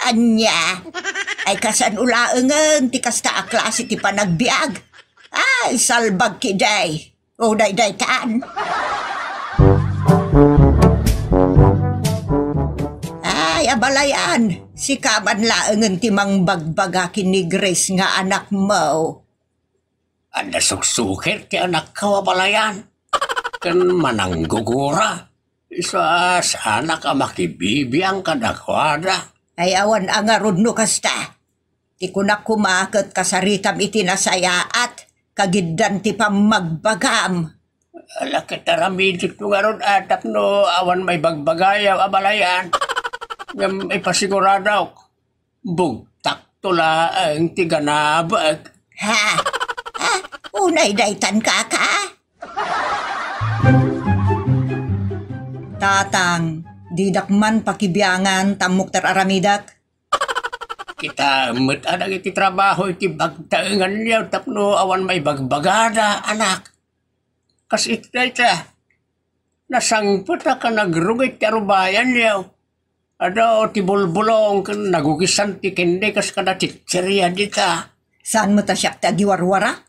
[SPEAKER 1] Anya, ay kasan ulaengen ti kasta a klase ti panagbiag. Ay, salbag kiday. O day-daytaan. Ay, abalayan. Si kaman laengen ti mangbagbaga ni Grace nga anak mo.
[SPEAKER 2] Anda suksukir ti anak kawabalayan. Kan mananggugura. Isa sa anak ka makibibiyang kadakwada.
[SPEAKER 1] Ay awan ang arod no kasta. Ti kunak kumaket kasaritam iti nasayaat. Kagiddan ti pamagbagam.
[SPEAKER 2] Ala kitaramidit no nga atap no awan may bagbagayaw abalayan. Ngam ipasiguradaw. Bugtak tula ang tiganabag.
[SPEAKER 1] Ha? Unay daytan kaka? Tatang, didakman pakibiyangan tamok ter aramidak.
[SPEAKER 2] Kita met anak iti trabaho iti bagtaengan niya tapno awan may bagbagada anak. Kas ita nasangpot ka nagrugit ti arubayan niya. Ada ti bulbulong kan nagugisan ti kende kas kada chichirya dita.
[SPEAKER 1] Saan mo ta siya tagiwarwara?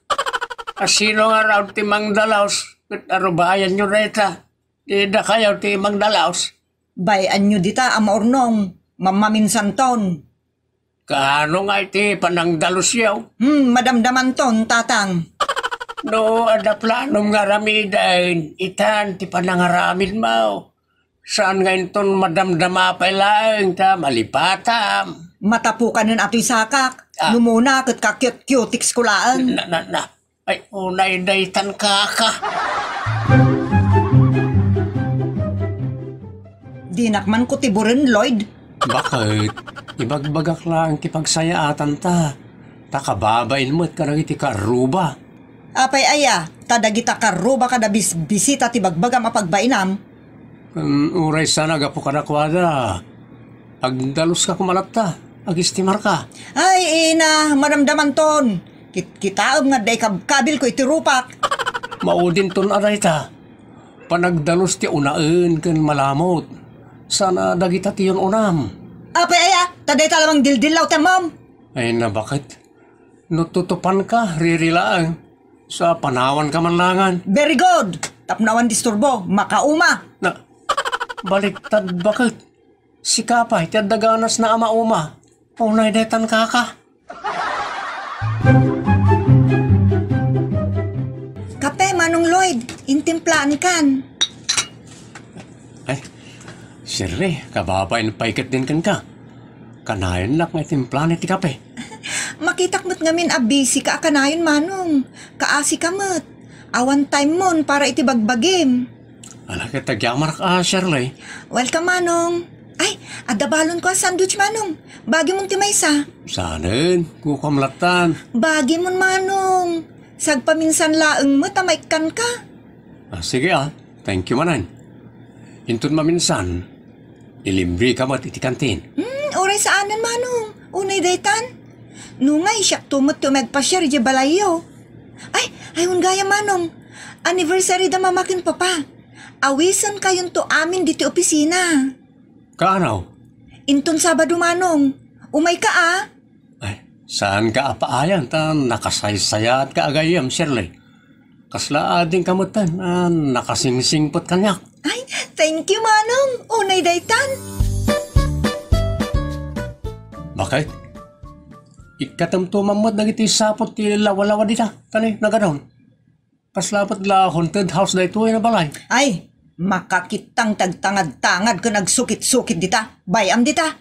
[SPEAKER 2] Kasino nga raw ti Mangdalaos kat arubayan nyo reta. Di kayo ti Mangdalaos.
[SPEAKER 1] Bayan nyo dita amaurnong, mamaminsan ton.
[SPEAKER 2] Kaano nga iti panangdalos yaw?
[SPEAKER 1] Madamdaman ton, tatang.
[SPEAKER 2] No, ada planom nga ramidain. Itan ti panangaramin mo. Saan nga inton madamdama pa lang ta malipatam.
[SPEAKER 1] Matapukan nun ato'y sakak. Numuna kat kakyot-kyotix ko laan.
[SPEAKER 2] Ay, unay daytan kaka.
[SPEAKER 1] Dinakman ko tiburin, Lloyd.
[SPEAKER 2] Bakit? Ibagbagak lang kipagsayaatan ta. Takababain mo't karang iti karuba.
[SPEAKER 1] Apay aya, tadagita karuba kada bisita ti bagbagam apagbainam.
[SPEAKER 2] Uray sana gapo kadakwada. Agdalos ka kumalatta. Agistimar ka.
[SPEAKER 1] Ay, ina, maramdaman ton. Kitaom nga day kabil ko iti rupak.
[SPEAKER 2] Maudin ton aray ta. Panagdalos ti unaen kan malamot. Sana dagita ti yun unam.
[SPEAKER 1] Apay aya, taday talamang dildilaw tamam.
[SPEAKER 2] Ay na bakit? Nututupan ka, ririlaan. Sa panawan ka manlangan.
[SPEAKER 1] Very good. Tapnawan disturbo, makauma.
[SPEAKER 2] Na, baliktad bakit? Si Kapay, tiyadaganas na ama-uma. Unay detan kaka.
[SPEAKER 1] Kape, Manong Lloyd. Intimplaan kan.
[SPEAKER 2] Ay, sirre, kababain paikat din kan ka. Kanayon nak nga timplan iti kape.
[SPEAKER 1] Makitak mo't ngamin busy ka kanayon, Manong. Kaasi ka mo't. Awan time mon para iti bagbagim.
[SPEAKER 2] Ala kita gyamar ka, Shirley.
[SPEAKER 1] Welcome, Manong.
[SPEAKER 3] Ay, adabalon ko ang sandwich manong. Bagi mong timaysa.
[SPEAKER 2] Sanin, kukamlatan.
[SPEAKER 3] Bagi mon manong. Sagpaminsan laeng mo tamaykan ka.
[SPEAKER 2] Sige thank you manan. Intun maminsan, ilimbre ka mat iti kantin.
[SPEAKER 3] Oray saanan manong. Unay daytan. Nungay siya tumot tumagpasyar di balayo. Ay, gaya manong. Anniversary da mamakin papa. Awisan kayon to amin dito opisina.
[SPEAKER 2] Kaanaw?
[SPEAKER 3] Inton Sabado manong. Umay ka
[SPEAKER 2] Ay, saan ka apaayan? Nakasaysayat ka agayam, Shirley. Kasla ading kamutan, nakasingsingpot kanyak.
[SPEAKER 3] Ay, thank you manong. Unay daytan.
[SPEAKER 2] Bakit? Ikatamto mamad nagiti sapot ti lawalawa dita. Tani, nagadaon. Kaslapot la haunted house na ito ay nabalay.
[SPEAKER 3] Ay, makakitang tagtangad-tangad ka nagsukit-sukit dita. Bayam dita.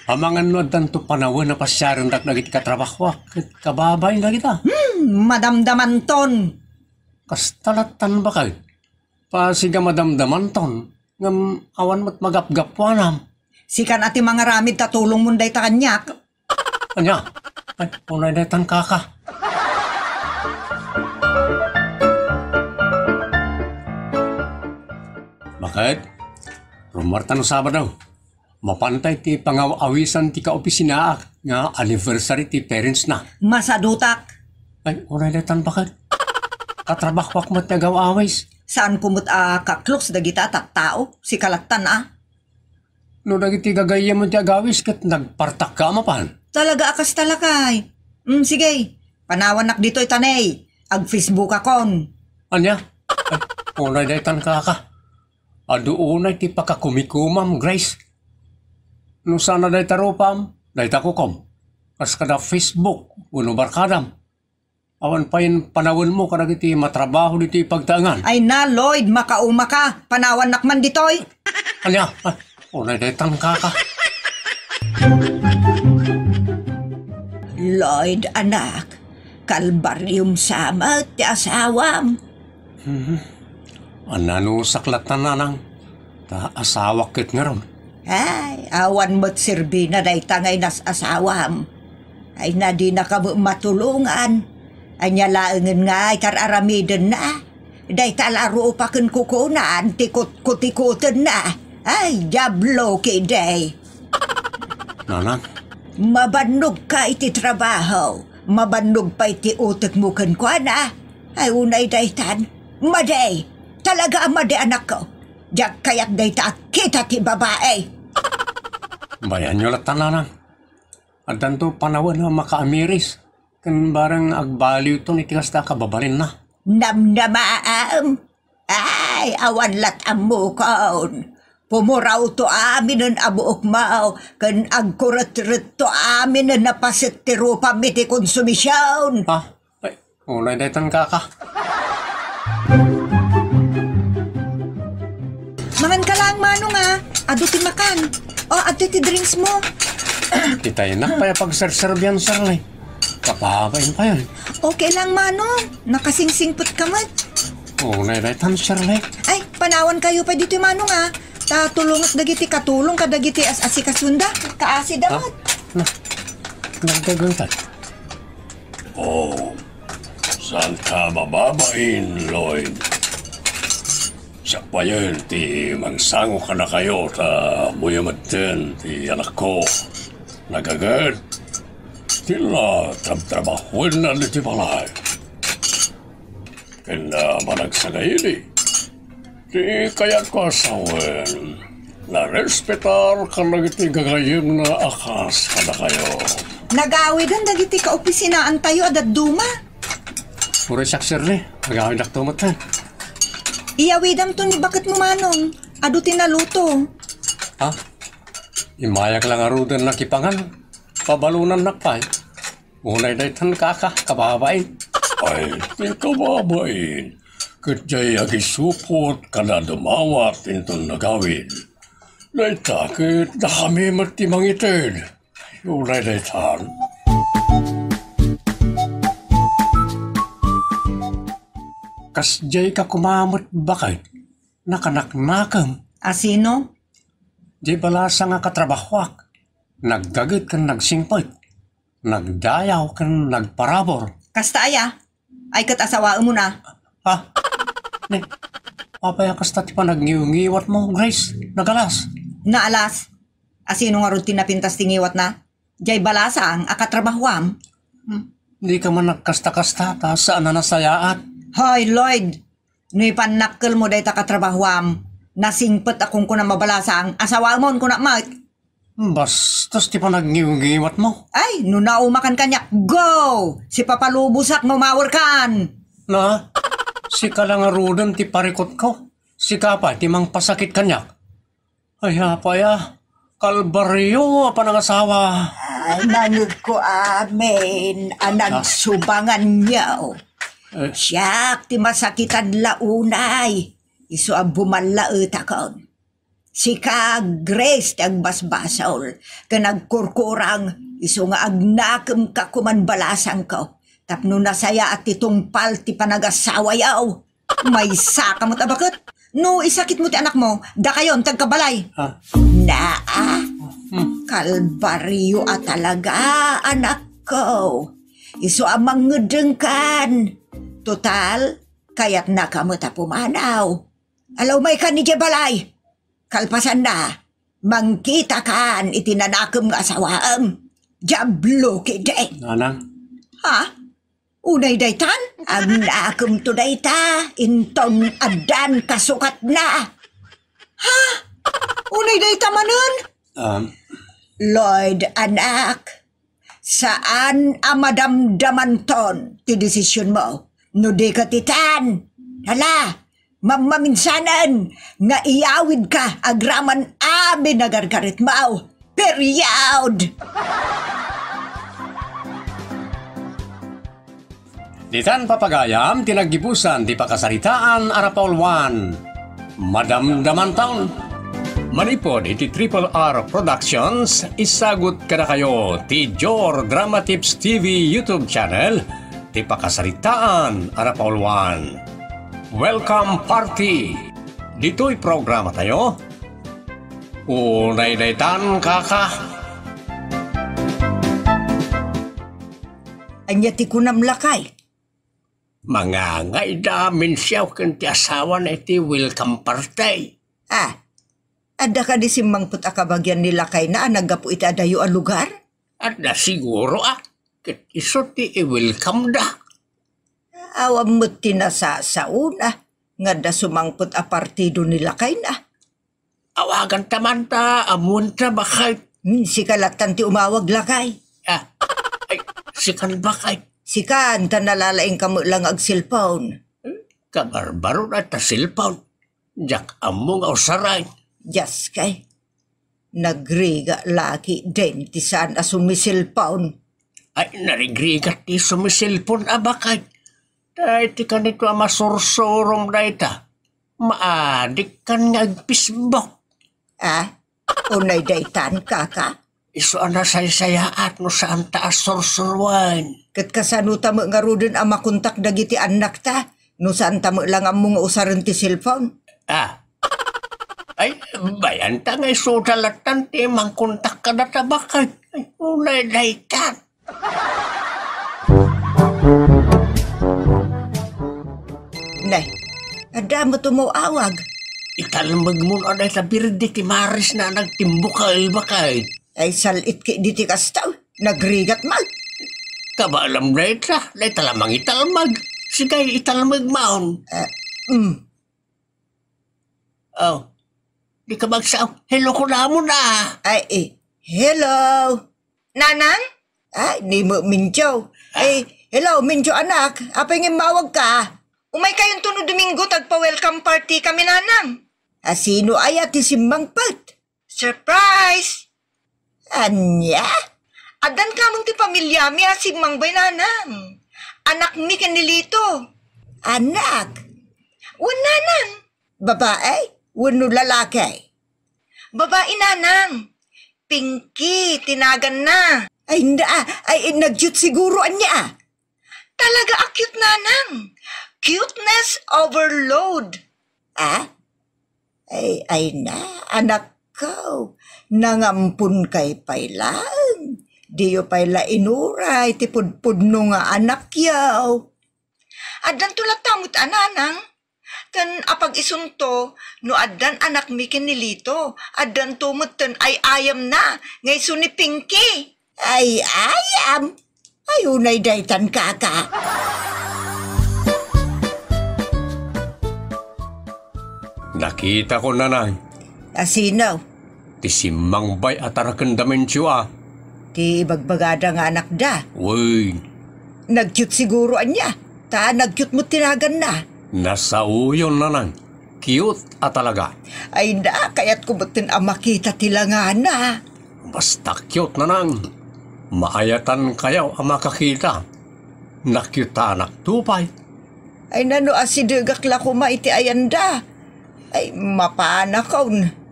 [SPEAKER 2] Amangan no adan to panawin na pasyaran dak nagiti katrabahwak. Kababay na kita.
[SPEAKER 3] Madamdaman ton.
[SPEAKER 2] Kastalatan ba kayo? Pasiga madamdaman ton. Ngam awan mo't magapgapwanam.
[SPEAKER 3] Sikan ati mga ramid tatulong munday ta kanyak.
[SPEAKER 2] Anya? Ay, unay na tan kaka. Bakit? Rumartan no Sabado. Mapantay ti pangawawisan ti kaopisinaak nga anniversary ti parents na.
[SPEAKER 3] Masadutak.
[SPEAKER 2] Ay, unay na tan bakit? Katrabahwak mo't nagawawis.
[SPEAKER 3] Saan kumot kakloks dagita taktao? Si kalatan
[SPEAKER 2] No dagiti gagaya mo ti agawis kat nagpartak ka mapan.
[SPEAKER 3] Talaga akas talakay. Sige. Panawanak dito itanay. Ag-Facebook akon.
[SPEAKER 2] Anya? Ay, unay na tan kaka. Aduunay ti pakakumikumam, Grace. No sana day tarupam, day takukom. Kas kada Facebook, uno barkadam. Awan pa yung panawin mo kada iti matrabaho diti pagtaangan.
[SPEAKER 3] Ay na, Lloyd, makauma ka. Panawanak man ditoy.
[SPEAKER 2] Anya? Ay, unay day tan kaka.
[SPEAKER 1] Lloyd, anak, kalbaryong sama ti asawam.
[SPEAKER 2] Anano saklatan na nang asawak kit nga ron.
[SPEAKER 1] Ay, awan mo't sirbi na day tangay nas asawam. Ay na di na ka matulungan. Anya laengen nga ay kararamiden na. Day talaro pa ken kukunan, tikot-kutikutan na. Ay, jablo kiday.
[SPEAKER 2] Nanang?
[SPEAKER 1] Mabanog ka iti trabaho. Mabanog pa iti utek mo ken kwa na. Ay unay daytan. Maday. Talaga ang maday anak ko. Diyak kayak dayta kita ti babae.
[SPEAKER 2] Bayan nyo latan nanang. Adan to panawan na makaamiris. Kan barang agbaliw to nitigas na kababalin na.
[SPEAKER 1] Namnamaam. Ay, awan lat ang mukaon. Pumuraw to amin ang abuok mao. Kan agkurat-rit to amin ang napasit ti rupa miti konsumisyon.
[SPEAKER 2] Ay, unay daytan kaka.
[SPEAKER 3] Mangan ka lang, manong Ado ti makan. Ado ti drinks mo.
[SPEAKER 2] Kitay na pa yung pagserserbiyan, Sarley. Kapabayin pa yun.
[SPEAKER 3] Okay lang, manong. Nakasingsingpot ka man.
[SPEAKER 2] Unay daytan, Sarley.
[SPEAKER 3] Ay, panawan kayo pa dito, manong Tatulong at dagiti katulong ka dagiti as-asi kasunda. Kaasi damat.
[SPEAKER 2] Nagdagawin.
[SPEAKER 4] Saan ka mababain, Lloyd? Siya pa yun, ti mangsango ka na kayo, ta buyamatin, ti anak ko. Nagagad. Tila, trabahuin na di ti balay. Kaya managsagayili. Di kaya't ko asawin. Na-respetar ka na iti gagayim na akas ka na kayo.
[SPEAKER 3] Nagawidan dagiti kaopisinaan tayo adat duma.
[SPEAKER 2] Puro siyak, Shirley. Magawin na tumatan.
[SPEAKER 3] Iyawidam to ni bakit mo manong. Ado tinaluto.
[SPEAKER 2] Imayak lang arudan na kipangan. Pabalunan na pa. Unay daytan kaka, kababain.
[SPEAKER 4] Ay, di kababain. Kadyay agisupot ka na dumawat intong nagawin. Daytakit na kami matimangitid. Yunay daytan.
[SPEAKER 2] Kasjay ka kumamot bakit? Nakanak-nakam.
[SPEAKER 3] Asino?
[SPEAKER 2] Di balasa nga katrabahwak. Naggagit kan nagsingpot. Nagdayaw kan nagparabor.
[SPEAKER 3] Kasta aya, ay kat asawaan mo na.
[SPEAKER 2] Ha? Ne, papaya kasta ti pa nagngiwat mo, Grace. Nagalas.
[SPEAKER 3] Naalas, asino nga rutin na pintas tingiwat na? Jay balasa ang akatrabahwam.
[SPEAKER 2] Hindi ka man nagkasta-kasta ta saan na nasayaat.
[SPEAKER 3] Hoy, Lloyd, ni panakkel mo day ta katrabahwam. Nasingpet akong kuna mabalasa ang asawamon kuna mat.
[SPEAKER 2] Bastos ti pa nagngiwat mo.
[SPEAKER 3] Ay, nunaumakan kanya, go! Si papalubusak ngumawar kan.
[SPEAKER 2] Na, si ka lang arudan ti parikot ko. Si ka pa ti mang pasakit kanyak. Ay hapaya, kalbaryo pa ng asawa.
[SPEAKER 1] Ay, nangig ko amin, anang subangan niya. Siyak, ti masakitan launay. Iso ang bumalaot akon. Si ka Grace tagbasbasol, ka nagkurkurang, iso nga agnakam ka kumanbalasang ko. Tapno nasaya at titumpal ti panagasawa yaw. May saka mo tabakot. No, isakit mo ti anak mo, da kayon tagkabalay.
[SPEAKER 2] Ha?
[SPEAKER 1] Naa, kalbaryo at talaga, anak ko. Iso amang ngedengkan. Total, kaya't nakamata pumanaw. Alaw may kan ni Jebalay. Kalpasan na, mangkita kan itinanakam nga asawaam. Jablo kide.
[SPEAKER 2] Nanang?
[SPEAKER 3] Ha? Unay daytan?
[SPEAKER 1] Ang nakam to dayta, inton adan kasukat na.
[SPEAKER 3] Unay dayta manon?
[SPEAKER 1] Lloyd, anak, saan amadamdaman ton ti desisyon mo? No di ka titan. Hala, mamaminsanan nga iyawid ka agraman amin nagargarit mao. Period!
[SPEAKER 2] Ditan papagayam, tinaggibusan, di pakasaritaan, arapaulwan. Madamdaman taon. Manipod iti Triple R Productions, isagot ka na kayo ti Jor Drama Tips TV YouTube channel, ti pakasaritaan, arapaulwan. Welcome party! Dito'y programa tayo. Unay daytan kaka.
[SPEAKER 1] Anya ti kunam lakay.
[SPEAKER 4] Mga ngay damin siya kung ti asawa na iti welcome party.
[SPEAKER 1] Ada ka di simangput akabagyan nila kay na nagapu iti adayo a lugar?
[SPEAKER 4] At na siguro kit iso ti i-welcome da.
[SPEAKER 1] Awam mo't tinasasauna nga da sumangput a partido nila kay na.
[SPEAKER 4] Awagan taman ta, amun ta bakay.
[SPEAKER 1] Si kalatan ti umawag lakay.
[SPEAKER 4] Ay, sikan bakay.
[SPEAKER 1] Si kan ta nalalaing kamo lang ag cellphone.
[SPEAKER 4] Kabarbaro na ta cellphone. Jak among usaray.
[SPEAKER 1] Just kay. Nagriga laki din ti saan a sumisilpaon.
[SPEAKER 4] Ay, narigrigat ti sumisilpon bakay. Dahil ti kanito masursurom na ita. Maadik kan nga agpisbok.
[SPEAKER 1] Unay daytan kaka.
[SPEAKER 4] Iso na saysayaat no saan taas sursurwan.
[SPEAKER 1] Kat kasano tamo nga rudin ang makontak dagiti anak ta. No saan tamo lang ang mga usaran ti cellphone.
[SPEAKER 4] Ay, bayan ta nga iso dalatan ti mangkontak ka na tabakay. Ay, unay daytan.
[SPEAKER 1] Nay, ada mo tumawag.
[SPEAKER 4] Italmag mo na dahil sa birdi ti Maris na nagtimbukal bakay.
[SPEAKER 1] Ay salit ki diti kastaw. Nagrigat mag.
[SPEAKER 4] Kabalam na ita, na italamang italmag. Sigay italmag maon. Oh, di ka magsaw. Hello ko na mo na.
[SPEAKER 1] Hello.
[SPEAKER 3] Nanang?
[SPEAKER 1] Ni mo Mincho. Hello Mincho anak. Apay nga mawag ka?
[SPEAKER 3] Umay kayong tuno Domingo tagpa-welcome party kami, Nanang.
[SPEAKER 1] Sino ay ati simbangpat?
[SPEAKER 3] Surprise!
[SPEAKER 1] Anya?
[SPEAKER 3] Adan kamong ti pamilya mi asigmang bay, Nanang. Anak mi kanilito.
[SPEAKER 1] Anak?
[SPEAKER 3] Wan, Nanang.
[SPEAKER 1] Babae? Wano lalaki?
[SPEAKER 3] Babae, Nanang. Pinky, tinagan na.
[SPEAKER 1] Ay nag-shoot siguro anya.
[SPEAKER 3] Talaga cute, Nanang. Cuteness overload.
[SPEAKER 1] Ay na, anak
[SPEAKER 3] ikaw. Nangampun kay pailang. Diyo paila inuray, ti pudpudno nga anak yaw. Adan tulat tamot ananang. Kan apag isunto, no adan anak mi kinilito. Adan tumutan ay ayam na, ngay ni Pinky. Ay ayam? Ay unay daytan kaka.
[SPEAKER 2] Nakita ko nanay.
[SPEAKER 3] Asinaw,
[SPEAKER 2] Ti simang bay atarakan damensyo
[SPEAKER 3] ti bagbagada nga anak da.
[SPEAKER 2] Uy,
[SPEAKER 3] Nag-cute siguro anya. Ta nag-cute mo tinagan na.
[SPEAKER 2] nasa uyon nanay. Cute talaga.
[SPEAKER 3] Ay da, kaya't kumutin ang makita tila nga na.
[SPEAKER 2] Basta cute nanay. Maayatan kayaw ang makakita. Nakyuta anak tupay.
[SPEAKER 3] Ay nano asidagak la kuma iti ayanda. Ay mapana kaun.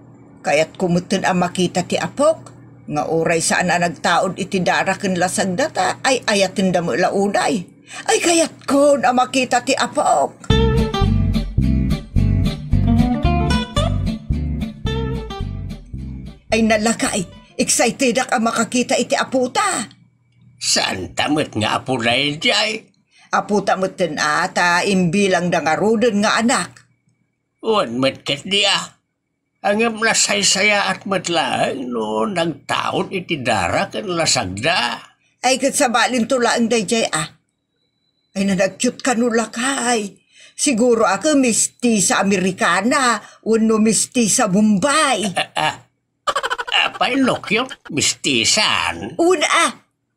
[SPEAKER 3] Kaya't kumutin ang makita ti apok. Nga oray saan na nagtaod iti daraken lasag data ay ayatin da mo lauday. Ay kaya't kon ang makita ti apok. Ay nalakay, excited ak ang makakita iti aputa.
[SPEAKER 4] Saan tamot nga apo na jay?
[SPEAKER 3] Aputa mo tin ata imbilang da nga ruden nga anak.
[SPEAKER 4] Uwan matkat diya. Ang nasaysaya at matlaang no nagtaon iti dara kan lasagda.
[SPEAKER 3] Ay kat sa balin tula ang dayjay Ay nanag-cute ka nulakay. Siguro ako misti sa Amerikana, uno misti sa Mumbai.
[SPEAKER 4] Apay lokyot, mistisan.
[SPEAKER 3] Una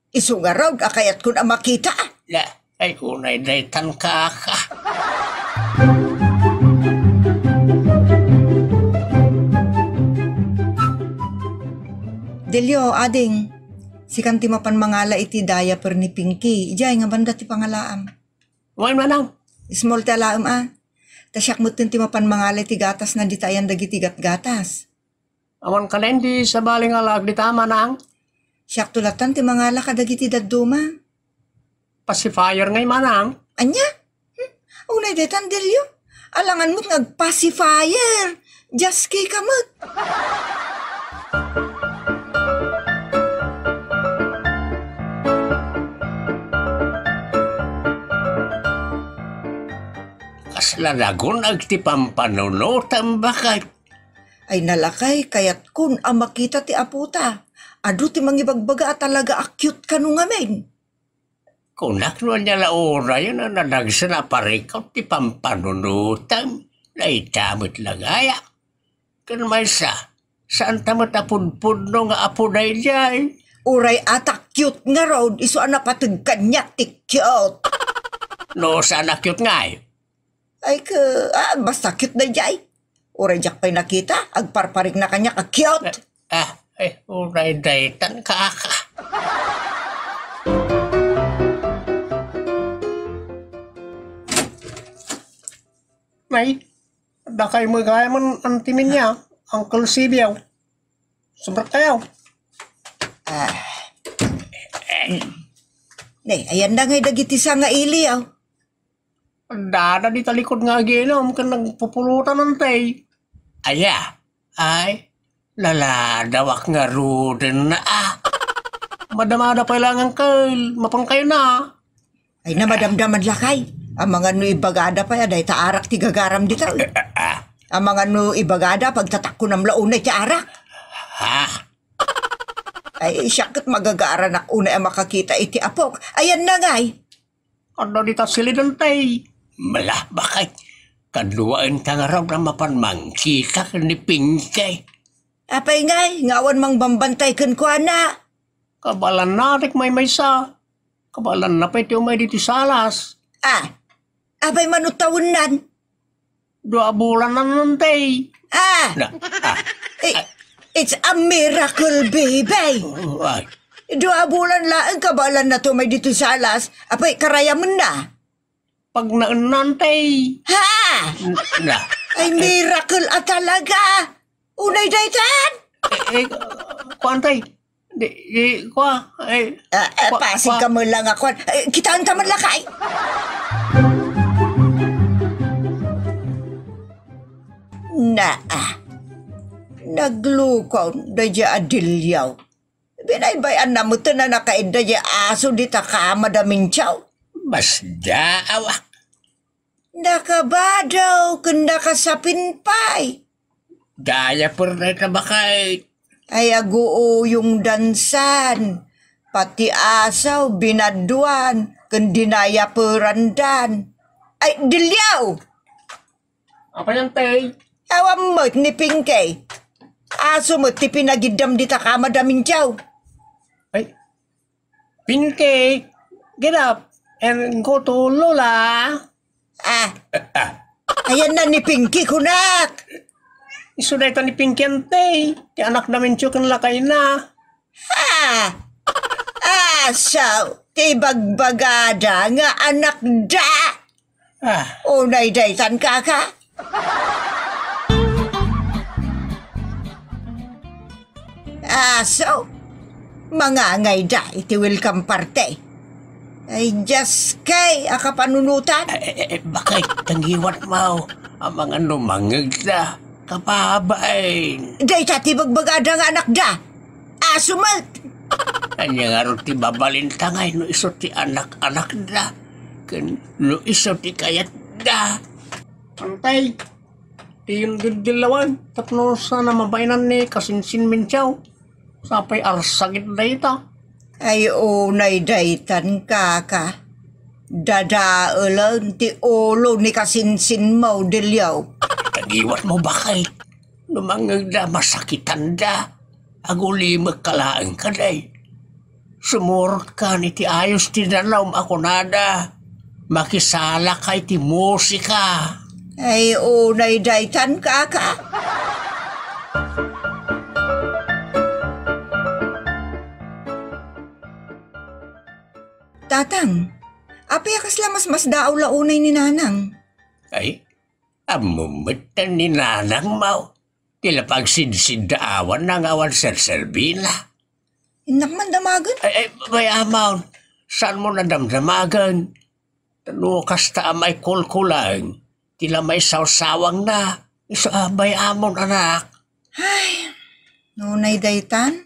[SPEAKER 3] iso nga raw akayat ko na makita.
[SPEAKER 4] La, ay unay daytan kaka.
[SPEAKER 3] Delyo, ading, si kanti mapan mangala iti daya per ni Pinky. Ijay nga banda ti pangalaam.
[SPEAKER 4] Uwan manang.
[SPEAKER 3] Small ti alaam Tasyak mo ti mapan mangala iti gatas na ditayan dagiti gatas.
[SPEAKER 2] Awan ka na hindi sa baling alag di tama nang.
[SPEAKER 3] Siyak tulatan ti mangala kadagiti dadduma.
[SPEAKER 2] Pacifier ngay manang.
[SPEAKER 3] Anya? Unay detan Delyo. Alangan mo't ngag-pacifier. Just kay kamot.
[SPEAKER 4] Kaslalagon agtipampanunotang bakit.
[SPEAKER 3] Ay nalakay kayat kun ang makita ti aputa. Adu ti mangibagbaga talaga akyut kanu ngamen.
[SPEAKER 4] Kunak no niya laura yun na nadagsa na parikaw ti pampanunutang na itamot lagaya. Kan may saan tamot apudpud no nga apo na jay.
[SPEAKER 3] Uray ata cute nga road iso ana patag kanyak ti cute.
[SPEAKER 4] No saan na cute nga
[SPEAKER 3] Ay basta cute na jay. Uray jak pa'y nakita, agparparig na kanya ka cute.
[SPEAKER 4] Unay daytan kaka.
[SPEAKER 2] May, dakay mo gaya man ang timin niya. Uncle Sibiyaw. Sobra kayaw.
[SPEAKER 3] Ayan na ngay dagiti sa nga iliyaw.
[SPEAKER 2] Dada di talikod nga ginom ka nagpupulutan ng tay.
[SPEAKER 4] Aya, ay, laladawak nga ruden na
[SPEAKER 2] Madamada pa ilangan kail, mapangkay na.
[SPEAKER 3] Ay na madamdaman lakay. Ang mga no ibagada pa ya, dahi taarak ti gagaram dito. Ang mga no ibagada, pagtatakko ng launay ti arak.
[SPEAKER 4] Ha?
[SPEAKER 3] Ay siyakot magagaran ak unay ang makakita iti apok. Ayan na ngay.
[SPEAKER 2] Ano di ta silidan tay.
[SPEAKER 4] Malah bakit? Kaduaan ka nga raw na mapanmangkita ka ni Pinky.
[SPEAKER 3] Apay ngay, ngawan mang bambantay kun ko na.
[SPEAKER 2] Kabalan na rik may maysa. Kabalan na pa iti umay diti salas.
[SPEAKER 3] Abay manutawon nan.
[SPEAKER 2] 2 bulan na nun tay.
[SPEAKER 4] Na,
[SPEAKER 3] It's a miracle, baby.
[SPEAKER 4] ay,
[SPEAKER 3] 2 bulan lang kabalan na to may dito salas. Apay karaya mo na.
[SPEAKER 2] Pag naanan tay.
[SPEAKER 3] Ha?
[SPEAKER 4] na,
[SPEAKER 3] Ay miracle talaga. Unay daytan.
[SPEAKER 2] Kuan tay. Kwa.
[SPEAKER 3] Pasig ka mo lang ako. Kitaan taman lakay. Naglukaw da dya adilyaw. Binaybayan na mo ito na nakain da dya aso di ta ka madamin tiyaw.
[SPEAKER 4] Mas daawak.
[SPEAKER 3] Nakabadaw kanda ka sa pinpay.
[SPEAKER 4] Daya por na bakay.
[SPEAKER 3] Ay aguo yung dansan. Pati asaw binaduan kandinaya perandan. Ay dilyaw!
[SPEAKER 2] Apa yan, Tay?
[SPEAKER 3] Awam mo ni Pinky. Aso mo ti pinagidam di ta ka madamin tiyaw.
[SPEAKER 2] Ay, Pinky, get up and go to Lola.
[SPEAKER 3] Ayan na ni Pinky kunak.
[SPEAKER 2] Isuday ta ni Pinky yan, Tay. Ti anak namin tiyo kan lakay na.
[SPEAKER 3] Asaw, ti bagbagada nga anak da. Unay daytan kaka. Asaw, mga ngay da iti welcome party. Ay just kay akapanunutan.
[SPEAKER 4] Bakay tanggiwat mo. Ang mga numangag na. Kapabay.
[SPEAKER 3] Dayta ti bagbagada nga anak da. Aso mat.
[SPEAKER 4] Anya nga ron ti babalintangay no iso ti anak-anak da. Kan no iso ti kayat da.
[SPEAKER 2] Antay, ti yung dilawan. Tapno sana mabainan ni kasinsin min tiyaw. Sapay arsagit na ita.
[SPEAKER 3] Ay unay daytan kaka. Dadaalan ti ulo ni kasinsin mo dilyaw.
[SPEAKER 4] Tagiwat mo bakay. Numangag da masakitan da. Aguli magkalaan ka day. Sumurot ka ni ti ayos ti dalawm ako nada. Makisala kay ti musika.
[SPEAKER 3] Ay unay daytan kaka. Tatang, apay akas lamas mas daaw launay ni nanang.
[SPEAKER 4] Ay, amumutan ni nanang mau. Tila pagsidsidaawan ng awan serserbina.
[SPEAKER 3] Inak man damagan.
[SPEAKER 4] Ay, may amaw. Saan mo nadamdamagan? Tanukas ta may kulkulang. Tila may sawsawang na. Isa may amon anak.
[SPEAKER 3] Ay, nunay daytan.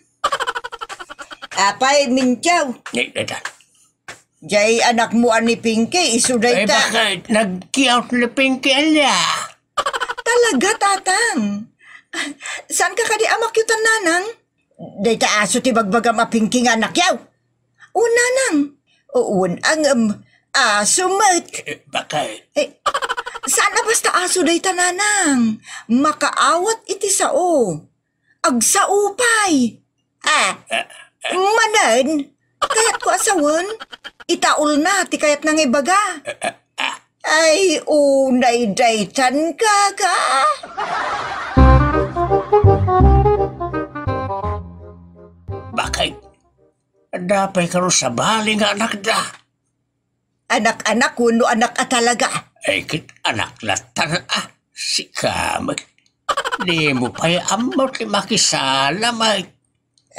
[SPEAKER 3] Apay mintiyaw.
[SPEAKER 4] Ay,
[SPEAKER 3] Jay anak mo ani Pinky, iso
[SPEAKER 4] ay
[SPEAKER 3] dayta.
[SPEAKER 4] bakit? Nag-kiyot na Pinky ala.
[SPEAKER 3] Talaga tatang. Saan ka kadi amakyutan nanang? Dayta aso ti bagbagam a Pinky nga anak yaw. O nanang. Uun ang aso mat.
[SPEAKER 4] Bakit?
[SPEAKER 3] Sana basta aso dayta nanang. Makaawat iti sao. Agsaupay. Manan. Kayat ko asawan. Itaul na ti kayat nang ibaga. Ay, unay daytan kaka.
[SPEAKER 4] Bakit? Dapay ka rin sa bali nga anak da.
[SPEAKER 3] Anak-anak kuno anak atalaga.
[SPEAKER 4] Ay kit anak latan si kamag. Di mo pa'y amot ni makisala may.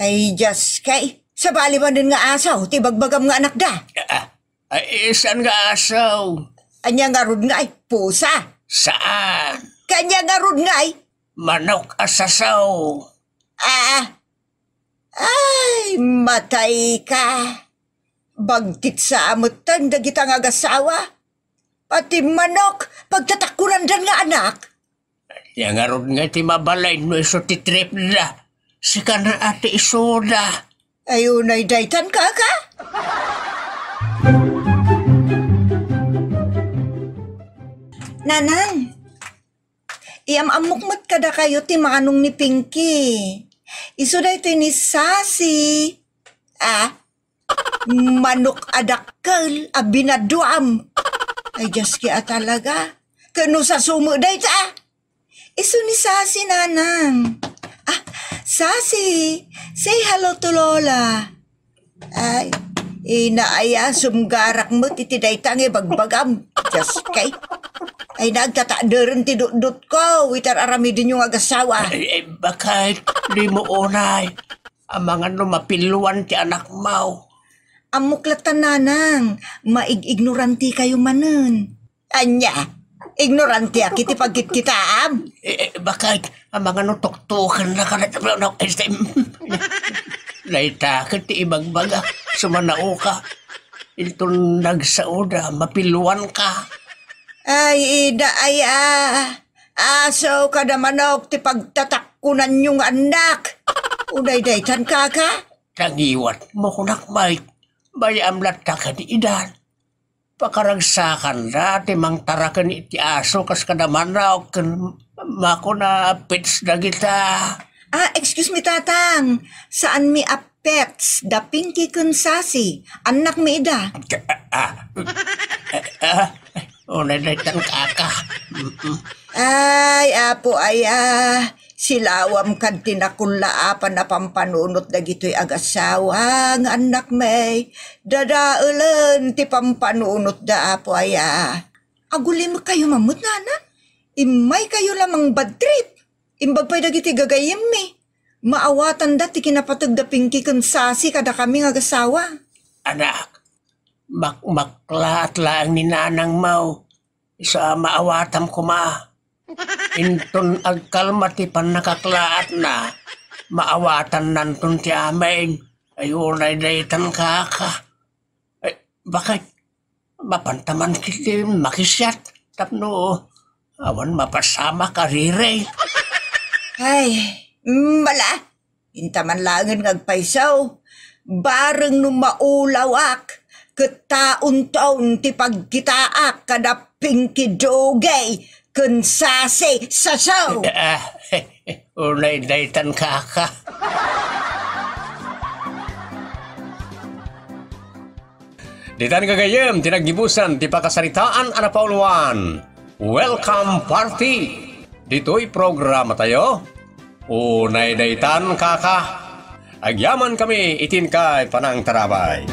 [SPEAKER 3] Ay, just kay. Sa bali man din nga asaw, ti bagbagam nga anak da.
[SPEAKER 4] Ay saan nga asaw?
[SPEAKER 3] Anya nga rod nga ay pusa.
[SPEAKER 4] Saan?
[SPEAKER 3] Kanya nga rod nga ay.
[SPEAKER 4] Manok asasaw.
[SPEAKER 3] Ay, matay ka. Bagtit sa amutan, dagita nga gasawa. Pati manok, pagtatakuran dan nga anak.
[SPEAKER 4] Yang nga ron nga ti mabalay no iso ti trip na. Sika na ate isoda.
[SPEAKER 3] Ayun ay daytan kaka. Nanang, iam-amukmat kada kayo ti manong ni Pinky. Iso da ito ni Sassy. Manok adakkel, abinaduam. Ay, just kaya talaga. Kano sa sumo da ito Iso ni Sassy, nanang. Sassy, say hello to Lola. Ay, inaaya, sumgarak mo, titidaytang bagbagam. Just kay. Ay, nagtatadaran ti dut ko. Witar arami din yung agasawa.
[SPEAKER 4] Ay, bakit? Di mo unay. Ang mga mapiluan ti anak mo.
[SPEAKER 3] Amuklatan nanang, maig-ignoranti kayo manen. Anya, ignoranti akiti pagkit kita am.
[SPEAKER 4] Bakit?
[SPEAKER 5] ang mga nutuktukan na kanatabaw na SM. Naitakot ti ibagbaga, sumanao ka. Ilton nagsauda, mapiluan ka.
[SPEAKER 3] Ay, ida ay aso ka na manok ti pagtatakunan yung anak. Unay daytan kaka?
[SPEAKER 5] Tangiwat mo kunak, Mike. Bayam lata ka di idan. Pakaragsakan na, timang tarakan iti aso, kas ka naman na, mako na pits na kita.
[SPEAKER 3] Excuse me, tatang. Saan mi apets da Pinky Kunsasi? Anak mi ida.
[SPEAKER 5] Unay daytan kaka.
[SPEAKER 3] Ay, apo ay silawam kan tinakunlaapan na pampanunot na gito'y agasawa nga anak may dadaulan ti pampanunot da apo ay aguli mo kayo mamut nana imay kayo lamang bad trip imbag pa'y dagiti gagayim mi maawatan da ti kinapatag da Pinky Kunsasi kada kami nga agasawa.
[SPEAKER 5] Anak, makmakla at laang ni nanang mau sa maawatam ko ma. Inton agkalmati pan nakaklaat na, maawatan nantun ti amin, ayunay daytan kaka. Bakit? Mapantaman kiti makisyat, tapno, awan mapasama ka rirey.
[SPEAKER 3] Ay, mala, intaman langin ngagpaisaw, bareng no maulawak, ketaon-taon ti pagkitaak kada Pinky Dogay, Kunsasi sasaw.
[SPEAKER 5] Unay daytan kaka.
[SPEAKER 2] Ditan gagayem, tinagibusan, ti pakasaritaan ana pauluan. Welcome party! Dito'y programa tayo. Unay daytan kaka. Agyaman kami itin kay panang tarabay.